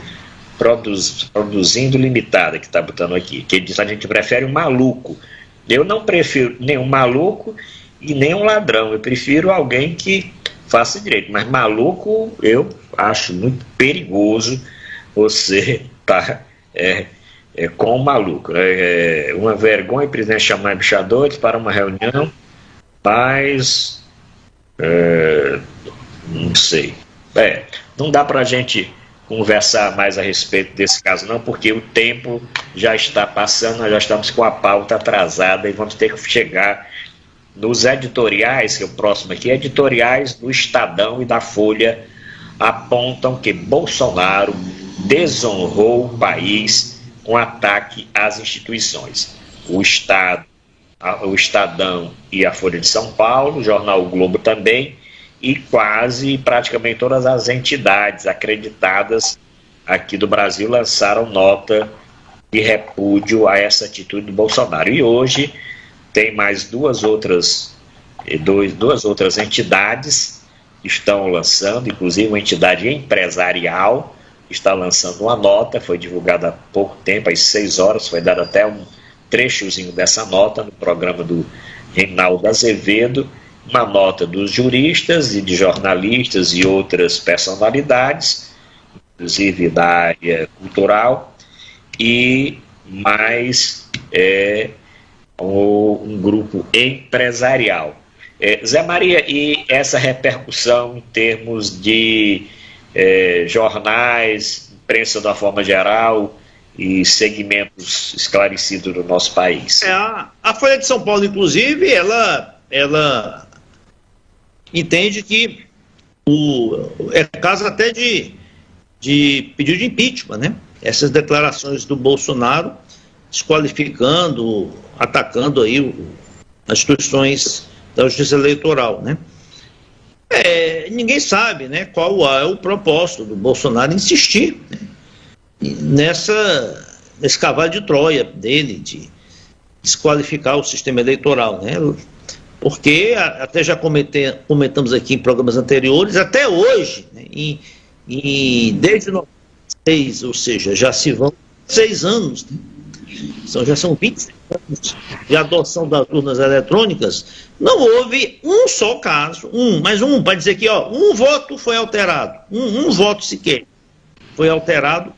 A: limitada, que está botando aqui. Que ele diz que a gente prefere um maluco. Eu não prefiro nenhum maluco e nem um ladrão. Eu prefiro alguém que faça direito. Mas maluco, eu acho muito perigoso você estar com o maluco. Uma vergonha o presidente chamar embaixadores para uma reunião, mas não sei. Não dá para a gente conversar mais a respeito desse caso não, porque o tempo já está passando, nós já estamos com a pauta atrasada e vamos ter que chegar nos editoriais, que é o próximo aqui, editoriais do Estadão e da Folha apontam que Bolsonaro desonrou o país com ataque às instituições. O Estadão e a Folha de São Paulo, o jornal O Globo também, e praticamente todas as entidades acreditadas aqui do Brasil lançaram nota de repúdio a essa atitude do Bolsonaro. E hoje tem mais duas outras entidades que estão lançando, inclusive uma entidade empresarial está lançando uma nota, foi divulgada há pouco tempo, às 6 horas, foi dado até um trechozinho dessa nota no programa do Reinaldo Azevedo, uma nota dos juristas e de jornalistas e outras personalidades, inclusive da área cultural, e mais um grupo empresarial. Zé Maria, e essa repercussão em termos de jornais, imprensa de uma forma geral e segmentos esclarecidos do nosso país?
B: A Folha de São Paulo, inclusive, ela entende que é caso até de pedido de impeachment, né? Essas declarações do Bolsonaro desqualificando, atacando aí as instituições da justiça eleitoral, né? Ninguém sabe, né, qual é o propósito do Bolsonaro insistir, né, nesse cavalo de Troia dele, de desqualificar o sistema eleitoral, né? Porque até já comentamos aqui em programas anteriores, até hoje, né, desde 96, ou seja, já se vão 6 anos, né? Já são 26 anos de adoção das urnas eletrônicas, não houve um só caso, para dizer que um voto foi alterado, um voto sequer foi alterado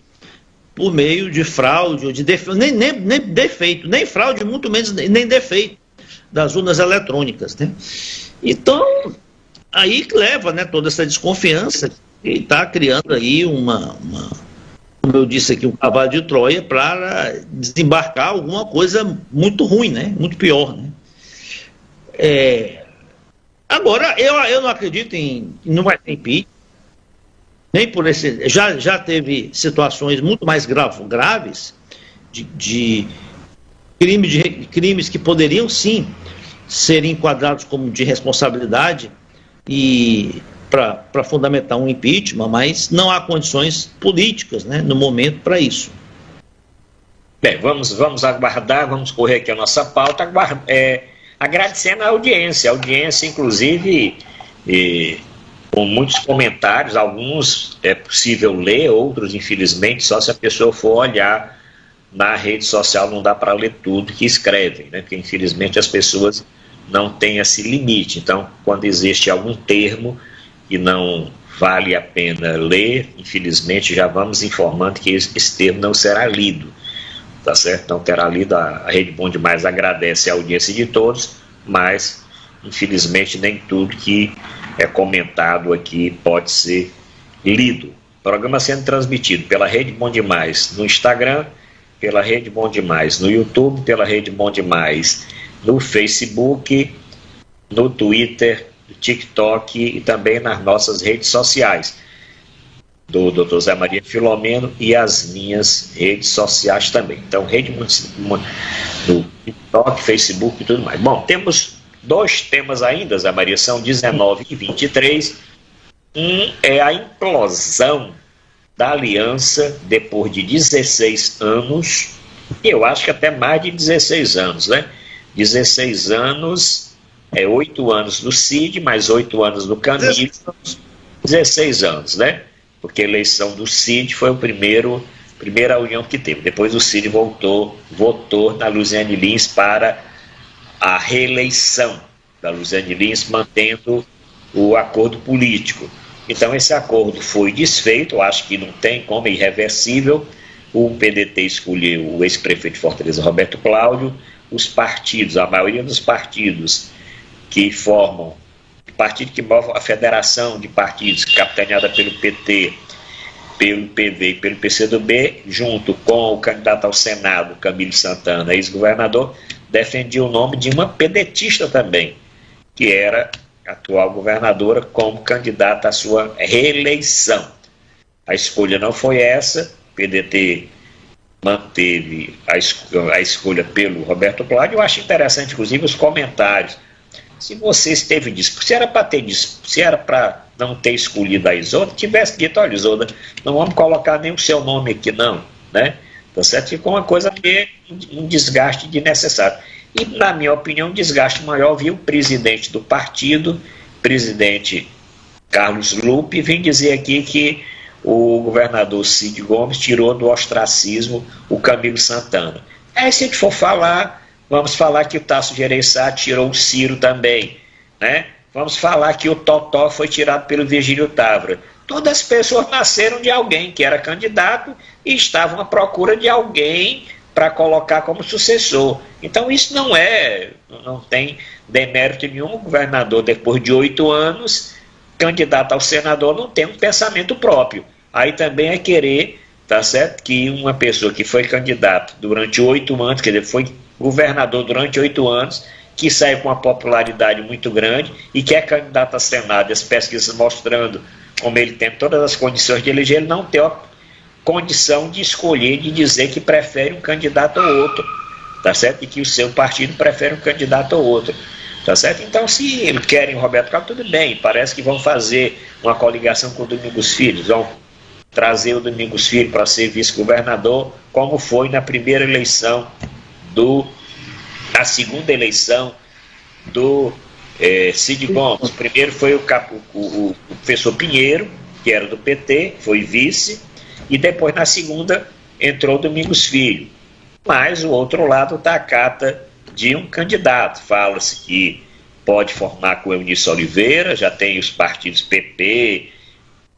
B: por meio de fraude, ou de nem defeito, nem fraude, muito menos nem defeito das urnas eletrônicas, né? Então, aí que leva, né, toda essa desconfiança e está criando aí como eu disse aqui, um cavalo de Troia para desembarcar alguma coisa muito ruim, né? Muito pior, né? Agora, eu não acredito não vai ter impeachment, nem por esse... Já teve situações muito mais graves de crimes que poderiam, sim, ser enquadrados como de responsabilidade e para fundamentar um impeachment, mas não há condições políticas, né, no momento para isso.
A: Bem, vamos aguardar, vamos correr aqui a nossa pauta, agradecendo a audiência, inclusive, com muitos comentários, alguns é possível ler, outros, infelizmente, só se a pessoa for olhar na rede social, não dá para ler tudo que escrevem, né, porque, infelizmente, as pessoas não têm esse limite. Então, quando existe algum termo que não vale a pena ler, infelizmente, já vamos informando que esse termo não será lido. Tá certo? Não terá lido. A Rede Bom Demais agradece a audiência de todos, mas infelizmente nem tudo que é comentado aqui pode ser lido. O programa sendo transmitido pela Rede Bom Demais no Instagram, pela Rede Bom Demais no YouTube, pela Rede Bom Demais no Facebook, no Twitter, no TikTok e também nas nossas redes sociais do Dr. Zé Maria Filomeno e as minhas redes sociais também. Então, rede no TikTok, Facebook e tudo mais. Bom, temos 2 temas ainda, Zé Maria, são 19 e 23. Um é a implosão da aliança depois de 16 anos, e eu acho que até mais de 16 anos, né? 16 anos, 8 anos do Cid, mais 8 anos do Camilo, 16 anos, né? Porque a eleição do Cid foi a primeira união que teve. Depois o Cid votou na Luziane Lins para a reeleição da Luziane Lins, mantendo o acordo político. Então esse acordo foi desfeito, eu acho que não tem como, é irreversível. O PDT escolheu o ex-prefeito de Fortaleza, Roberto Cláudio. Os partidos, a maioria dos partidos que formam partido que move a federação de partidos, capitaneada pelo PT, pelo PV e pelo PCdoB, junto com o candidato ao Senado, Camilo Santana, ex-governador, defendia o nome de uma pedetista também, que era a atual governadora, como candidata à sua reeleição. A escolha não foi essa, o PDT manteve a escolha pelo Roberto Cláudio. Eu acho interessante, inclusive, os comentários. Se você esteve disposto, se era para não ter escolhido a Isolda, tivesse dito: olha, Isolda, não vamos colocar nem o seu nome aqui, não, né? Tá certo? Ficou uma coisa meio um desgaste desnecessário. E, na minha opinião, um desgaste maior viu o presidente do partido, presidente Carlos Lupe, vem dizer aqui que o governador Cid Gomes tirou do ostracismo o Camilo Santana. Aí, se a gente for falar, vamos falar que o Tasso Gereissati tirou o Ciro também, né? Vamos falar que o Totó foi tirado pelo Virgílio Távora. Todas as pessoas nasceram de alguém que era candidato e estavam à procura de alguém para colocar como sucessor. Então isso não tem demérito nenhum. O governador, depois de 8 anos, candidato ao senador, não tem um pensamento próprio. Aí também é querer, tá certo, que uma pessoa que foi candidato durante 8 anos, quer dizer, foi governador durante 8 anos, que saiu com uma popularidade muito grande e que é candidato a Senado, as pesquisas mostrando como ele tem todas as condições de eleger, ele não tem a condição de escolher, de dizer que prefere um candidato ou outro, tá certo? E que o seu partido prefere um candidato ou outro. Tá certo? Então, se eles querem o Roberto Cláudio, tudo bem. Parece que vão fazer uma coligação com o Domingos Filho, vão trazer o Domingos Filho para ser vice-governador, como foi na primeira eleição na segunda eleição do Cid Gomes. Primeiro foi o professor Pinheiro, que era do PT, foi vice, e depois na segunda entrou o Domingos Filho. Mas o outro lado está a cata de um candidato. Fala-se que pode formar com o Eunício Oliveira, já tem os partidos PP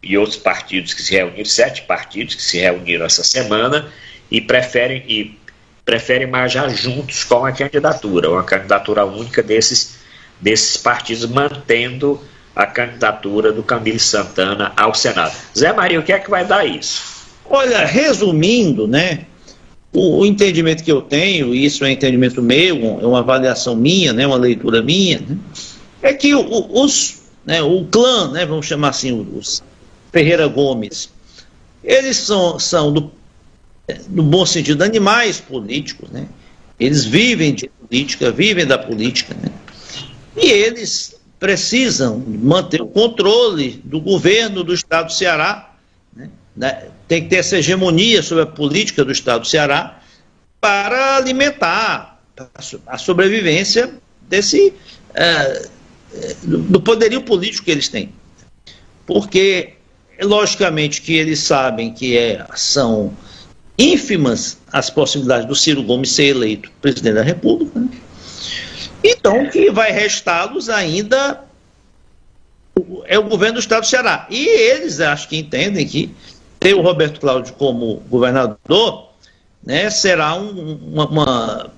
A: e outros partidos que se reuniram, 7 partidos que se reuniram essa semana e preferem marchar juntos com a candidatura, uma candidatura única desses partidos, mantendo a candidatura do Camilo Santana ao Senado. Zé Maria, o que é que vai dar isso?
B: Olha, resumindo, né, o entendimento que eu tenho, e isso é um entendimento meu, é uma avaliação minha, né, uma leitura minha, né, é que o clã, né, vamos chamar assim, os Ferreira Gomes, eles são no bom sentido, animais políticos, né, eles vivem de política, vivem da política, né, e eles precisam manter o controle do governo do Estado do Ceará, né? Tem que ter essa hegemonia sobre a política do Estado do Ceará para alimentar a sobrevivência do poderio político que eles têm. Porque, logicamente, que eles sabem que são ínfimas as possibilidades do Ciro Gomes ser eleito presidente da República, né? Então, o que vai restá-los ainda é o governo do Estado do Ceará. E eles acho que entendem que ter o Roberto Cláudio como governador, né, será uma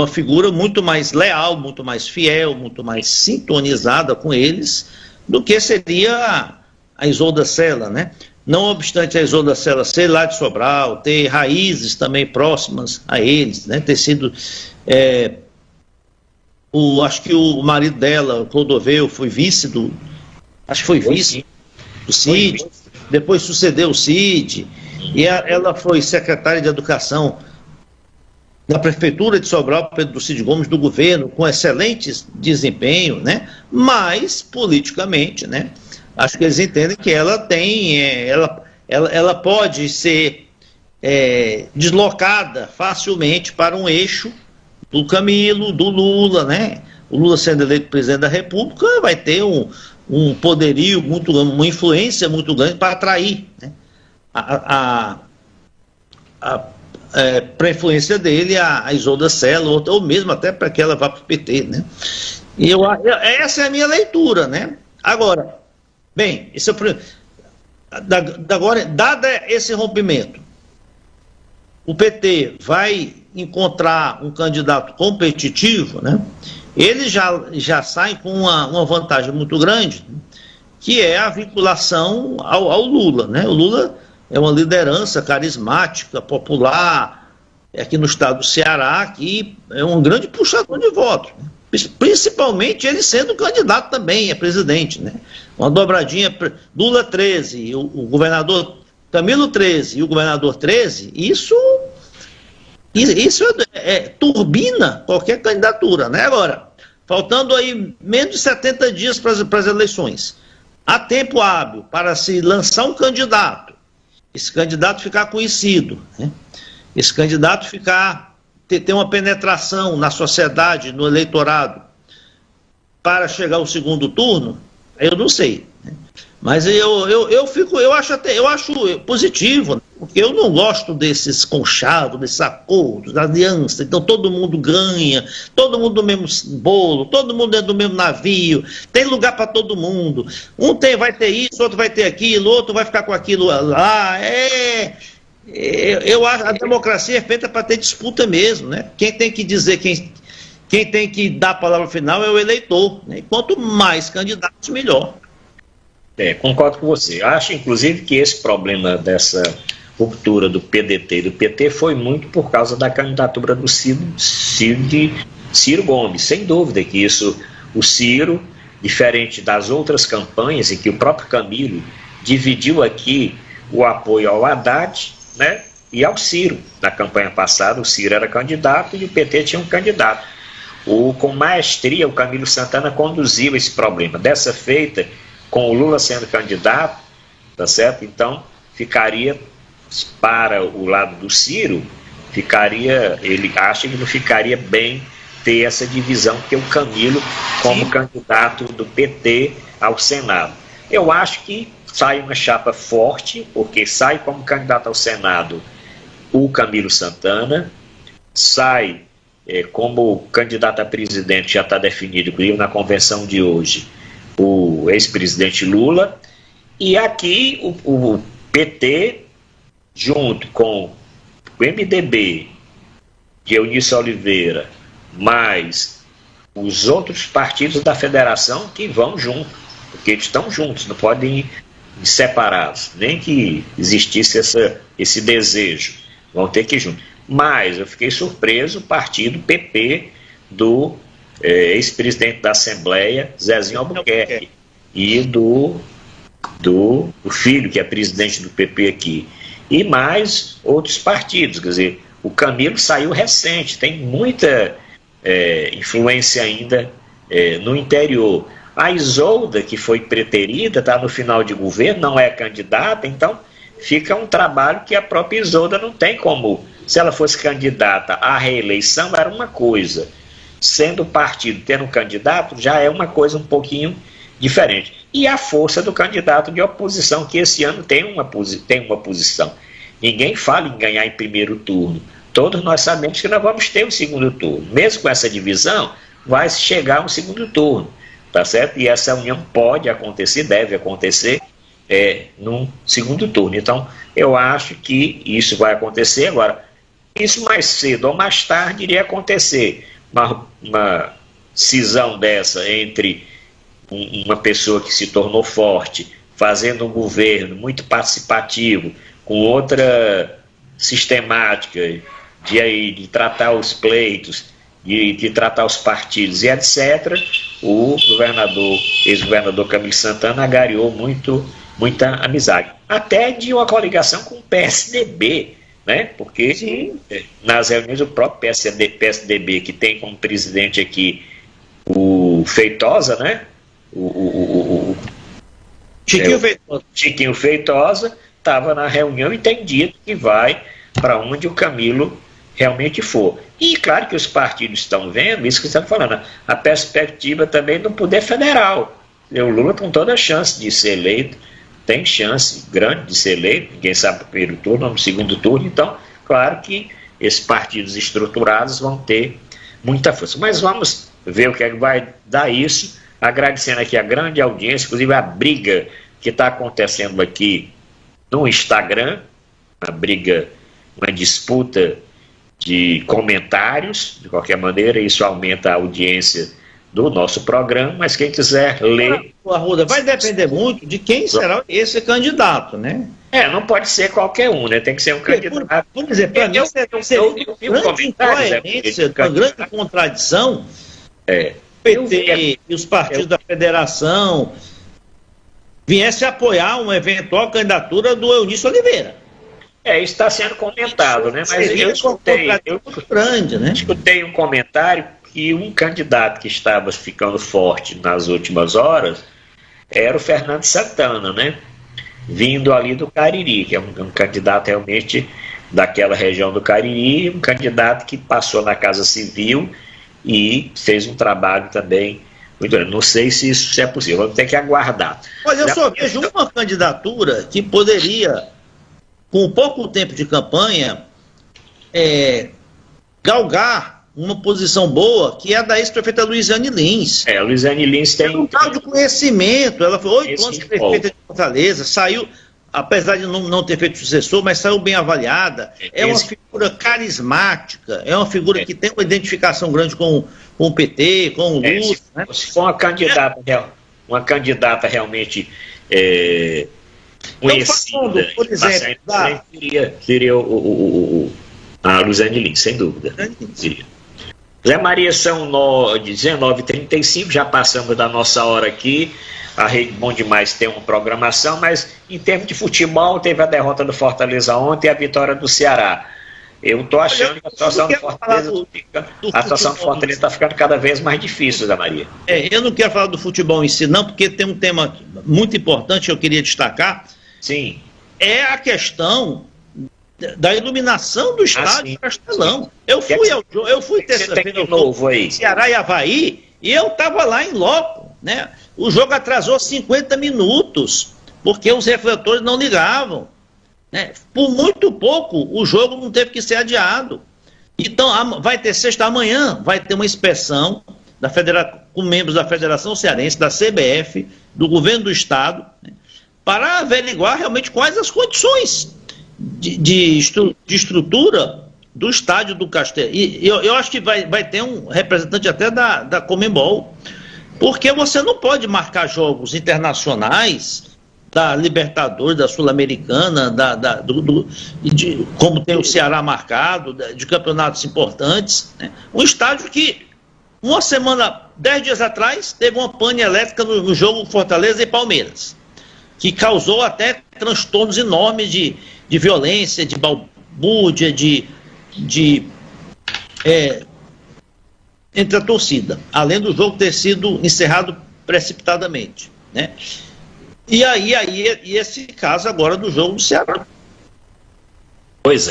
B: figura muito mais leal, muito mais fiel, muito mais sintonizada com eles do que seria a Isolda Sela, né? Não obstante a Isolda Sela ser lá de Sobral, ter raízes também próximas a eles, né, ter sido... acho que o marido dela, o Clodoveu, foi vice do Cid, depois sucedeu o Cid, e ela foi secretária de Educação da Prefeitura de Sobral, do Cid Gomes, do governo, com excelente desempenho, né? Mas, politicamente, né, acho que eles entendem que ela tem, ela pode ser deslocada facilmente para um eixo do Camilo, do Lula, né? O Lula sendo eleito presidente da República vai ter um poderio muito grande, uma influência muito grande para atrair, né, para a influência dele a Isolda Sela, ou mesmo até para que ela vá para o PT, né? E essa é a minha leitura, né? Agora, bem, dado esse rompimento, o PT vai encontrar um candidato competitivo, né? Eles já saem com uma vantagem muito grande, que é a vinculação ao Lula, né? O Lula é uma liderança carismática, popular, aqui no estado do Ceará, que é um grande puxador de votos, né? Principalmente ele sendo candidato também a presidente, né? Uma dobradinha, Lula 13, o governador Camilo 13 e o governador 13, isso turbina qualquer candidatura, né? Agora, faltando aí menos de 70 dias para as eleições, há tempo hábil para se lançar um candidato, esse candidato ficar conhecido, né? Esse candidato ter uma penetração na sociedade, no eleitorado, para chegar ao segundo turno, eu não sei, né? Mas eu acho positivo, né? Porque eu não gosto desses conchados, desses acordos, da aliança. Então todo mundo ganha, todo mundo do mesmo bolo, todo mundo é do mesmo navio, tem lugar para todo mundo. Vai ter isso, outro vai ter aquilo, outro vai ficar com aquilo lá. Eu acho que a democracia é feita para ter disputa mesmo, né? Quem tem que dizer, quem tem que dar a palavra final é o eleitor, né? Quanto mais candidatos, melhor.
A: Concordo com você. Acho, inclusive, que esse problema dessa ruptura do PDT e do PT foi muito por causa da candidatura do Ciro Gomes. Sem dúvida que o Ciro, diferente das outras campanhas em que o próprio Camilo dividiu aqui o apoio ao Haddad, né, e ao Ciro. Na campanha passada, o Ciro era candidato e o PT tinha um candidato. com maestria, o Camilo Santana conduziu esse problema. Dessa feita, com o Lula sendo candidato, tá certo? Então, ficaria para o lado do Ciro, ele acha que não ficaria bem ter essa divisão, porque o Camilo, como candidato do PT ao Senado. Eu acho que sai uma chapa forte, porque sai como candidato ao Senado o Camilo Santana, sai como candidato a presidente, já está definido, inclusive na convenção de hoje, o ex-presidente Lula, e aqui o PT, junto com o MDB, de Eunício Oliveira, mais os outros partidos da federação que vão junto, porque eles estão juntos, não podem ir separados, nem que existisse esse desejo, vão ter que ir juntos. Mas eu fiquei surpreso, o partido PP do ex-presidente da Assembleia, Zezinho Albuquerque, e do filho, que é presidente do PP aqui, e mais outros partidos. Quer dizer, o Camilo saiu recente, tem muita influência ainda no interior. A Isolda, que foi preterida, está no final de governo, não é candidata, então fica um trabalho que a própria Isolda não tem como. Se ela fosse candidata à reeleição, era uma coisa. Sendo o partido tendo um candidato, já é uma coisa um pouquinho diferente. E a força do candidato de oposição, que esse ano tem uma posição. Ninguém fala em ganhar em primeiro turno. Todos nós sabemos que nós vamos ter um segundo turno. Mesmo com essa divisão, vai chegar um segundo turno. Tá certo? E essa união pode acontecer, deve acontecer num segundo turno. Então, eu acho que isso vai acontecer. Agora, isso mais cedo ou mais tarde iria acontecer. Uma cisão dessa entre uma pessoa que se tornou forte, fazendo um governo muito participativo, com outra sistemática de tratar os pleitos, de tratar os partidos e etc., o ex-governador Camilo Santana agariou muita amizade. Até de uma coligação com o PSDB, né? Porque nas reuniões o próprio PSDB, que tem como presidente aqui o Feitosa, né? Chiquinho Feitosa, estava na reunião e tem dito que vai para onde o Camilo realmente for. E claro que os partidos estão vendo isso que você está falando, a perspectiva também do poder federal. O Lula com toda a chance de ser eleito, tem chance grande de ser eleito, ninguém sabe no primeiro turno ou no segundo turno, então, claro que esses partidos estruturados vão ter muita força. Mas vamos ver o que é que vai dar isso, agradecendo aqui a grande audiência, inclusive a briga que está acontecendo aqui no Instagram, uma disputa de comentários, de qualquer maneira, isso aumenta a audiência do nosso programa, mas quem quiser ler...
B: Arruda, vai depender muito de quem será esse candidato, né?
A: Não pode ser qualquer um, né? Tem que ser um candidato.
B: Por exemplo, para mim seria uma grande incoerência, uma grande contradição, o PT e os partidos da federação viessem apoiar uma eventual candidatura do Eunício Oliveira.
A: Isso está sendo comentado, né? Mas eu escutei um comentário que um candidato que estava ficando forte nas últimas horas era o Fernando Santana, né? Vindo ali do Cariri, que é um candidato realmente daquela região do Cariri, um candidato que passou na Casa Civil e fez um trabalho também muito grande. Não sei se isso é possível, vamos ter que aguardar.
B: Mas eu só vejo uma candidatura que poderia, com pouco tempo de campanha, galgar uma posição boa, que é a da ex-prefeita Luiziane Lins.
A: A Luiziane Lins tem
B: um grau de conhecimento, ela foi 8 anos prefeita de Fortaleza, saiu, apesar de não ter feito sucessor, mas saiu bem avaliada, uma figura carismática, é uma figura que tem uma identificação grande com o PT, com o Lula.
A: Se for uma candidata realmente conhecida,
B: por exemplo,
A: seria a Luiziane Lins, sem dúvida. Zé Maria, são 19h35, já passamos da nossa hora aqui. A Rede Bom Demais tem uma programação, mas em termos de futebol, teve a derrota do Fortaleza ontem e a vitória do Ceará. Eu estou achando que a situação do Fortaleza está ficando cada vez mais difícil, Zé Maria.
B: Eu não quero falar do futebol em si, não, porque tem um tema muito importante que eu queria destacar.
A: Sim.
B: É a questão da iluminação do estádio Castelão.
A: Sim.
B: Eu fui terça-feira
A: aí.
B: Ceará e Avaí, e eu estava lá em loco, né? O jogo atrasou 50 minutos, porque os refletores não ligavam. Né? Por muito pouco, o jogo não teve que ser adiado. Então, vai ter sexta amanhã, vai ter uma inspeção com membros da Federação Cearense, da CBF, do governo do Estado, né? Para averiguar realmente quais as condições de estrutura do estádio do Castelão. E eu acho que vai ter um representante até da Conmebol, porque você não pode marcar jogos internacionais da Libertadores, da Sul-Americana, como tem o Ceará marcado, de campeonatos importantes, né? Um estádio que, 10 dias atrás, teve uma pane elétrica no jogo Fortaleza e Palmeiras, que causou até transtornos enormes de violência, de balbúrdia, entre a torcida, além do jogo ter sido encerrado precipitadamente, né? E esse caso agora do jogo do Ceará.
A: Pois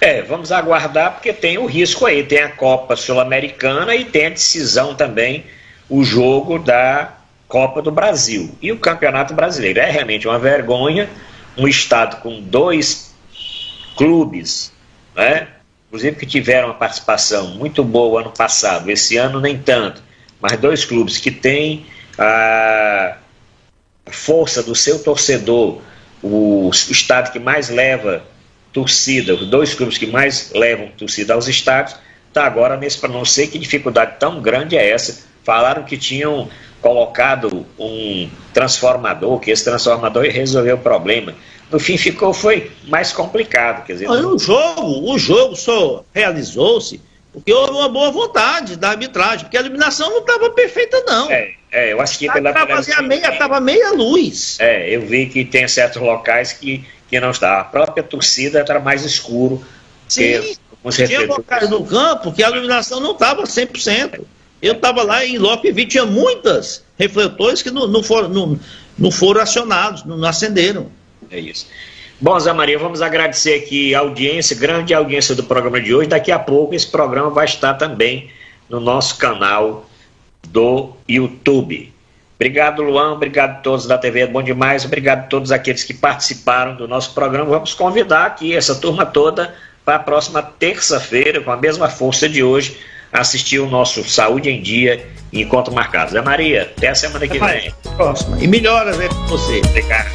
A: é. Vamos aguardar, porque tem o risco aí, tem a Copa Sul-Americana e tem a decisão também, o jogo da Copa do Brasil e o Campeonato Brasileiro. É realmente uma vergonha, um estado com 2 clubes, né? Inclusive que tiveram uma participação muito boa ano passado, esse ano nem tanto, mas 2 clubes que têm a força do seu torcedor, o estado que mais leva torcida, os 2 clubes que mais levam torcida aos estádios, está agora nesse, para não sei que dificuldade tão grande é essa. Falaram que tinham colocado um transformador, que esse transformador resolveu o problema. No fim foi mais complicado. Quer dizer,
B: o jogo só realizou-se porque houve uma boa vontade da arbitragem, porque a iluminação não estava perfeita, não.
A: Eu acho que
B: estava meia luz.
A: Eu vi que tem certos locais que não está. A própria torcida era mais escuro.
B: Sim, tinha locais no campo que a iluminação não estava 100%. Eu estava lá em loco e vi, tinha muitos refletores que não foram acionados, não acenderam.
A: É isso. Bom, Zé Maria, vamos agradecer aqui a audiência, grande audiência do programa de hoje. Daqui a pouco esse programa vai estar também no nosso canal do YouTube. Obrigado, Luan, obrigado a todos da TV Bom Demais, obrigado a todos aqueles que participaram do nosso programa. Vamos convidar aqui essa turma toda para a próxima terça-feira, com a mesma força de hoje, assistir o nosso Saúde em Dia e Encontro Marcado. Zé Maria, até a semana que vem.
B: Próxima. E melhoras aí com você.
A: Obrigado.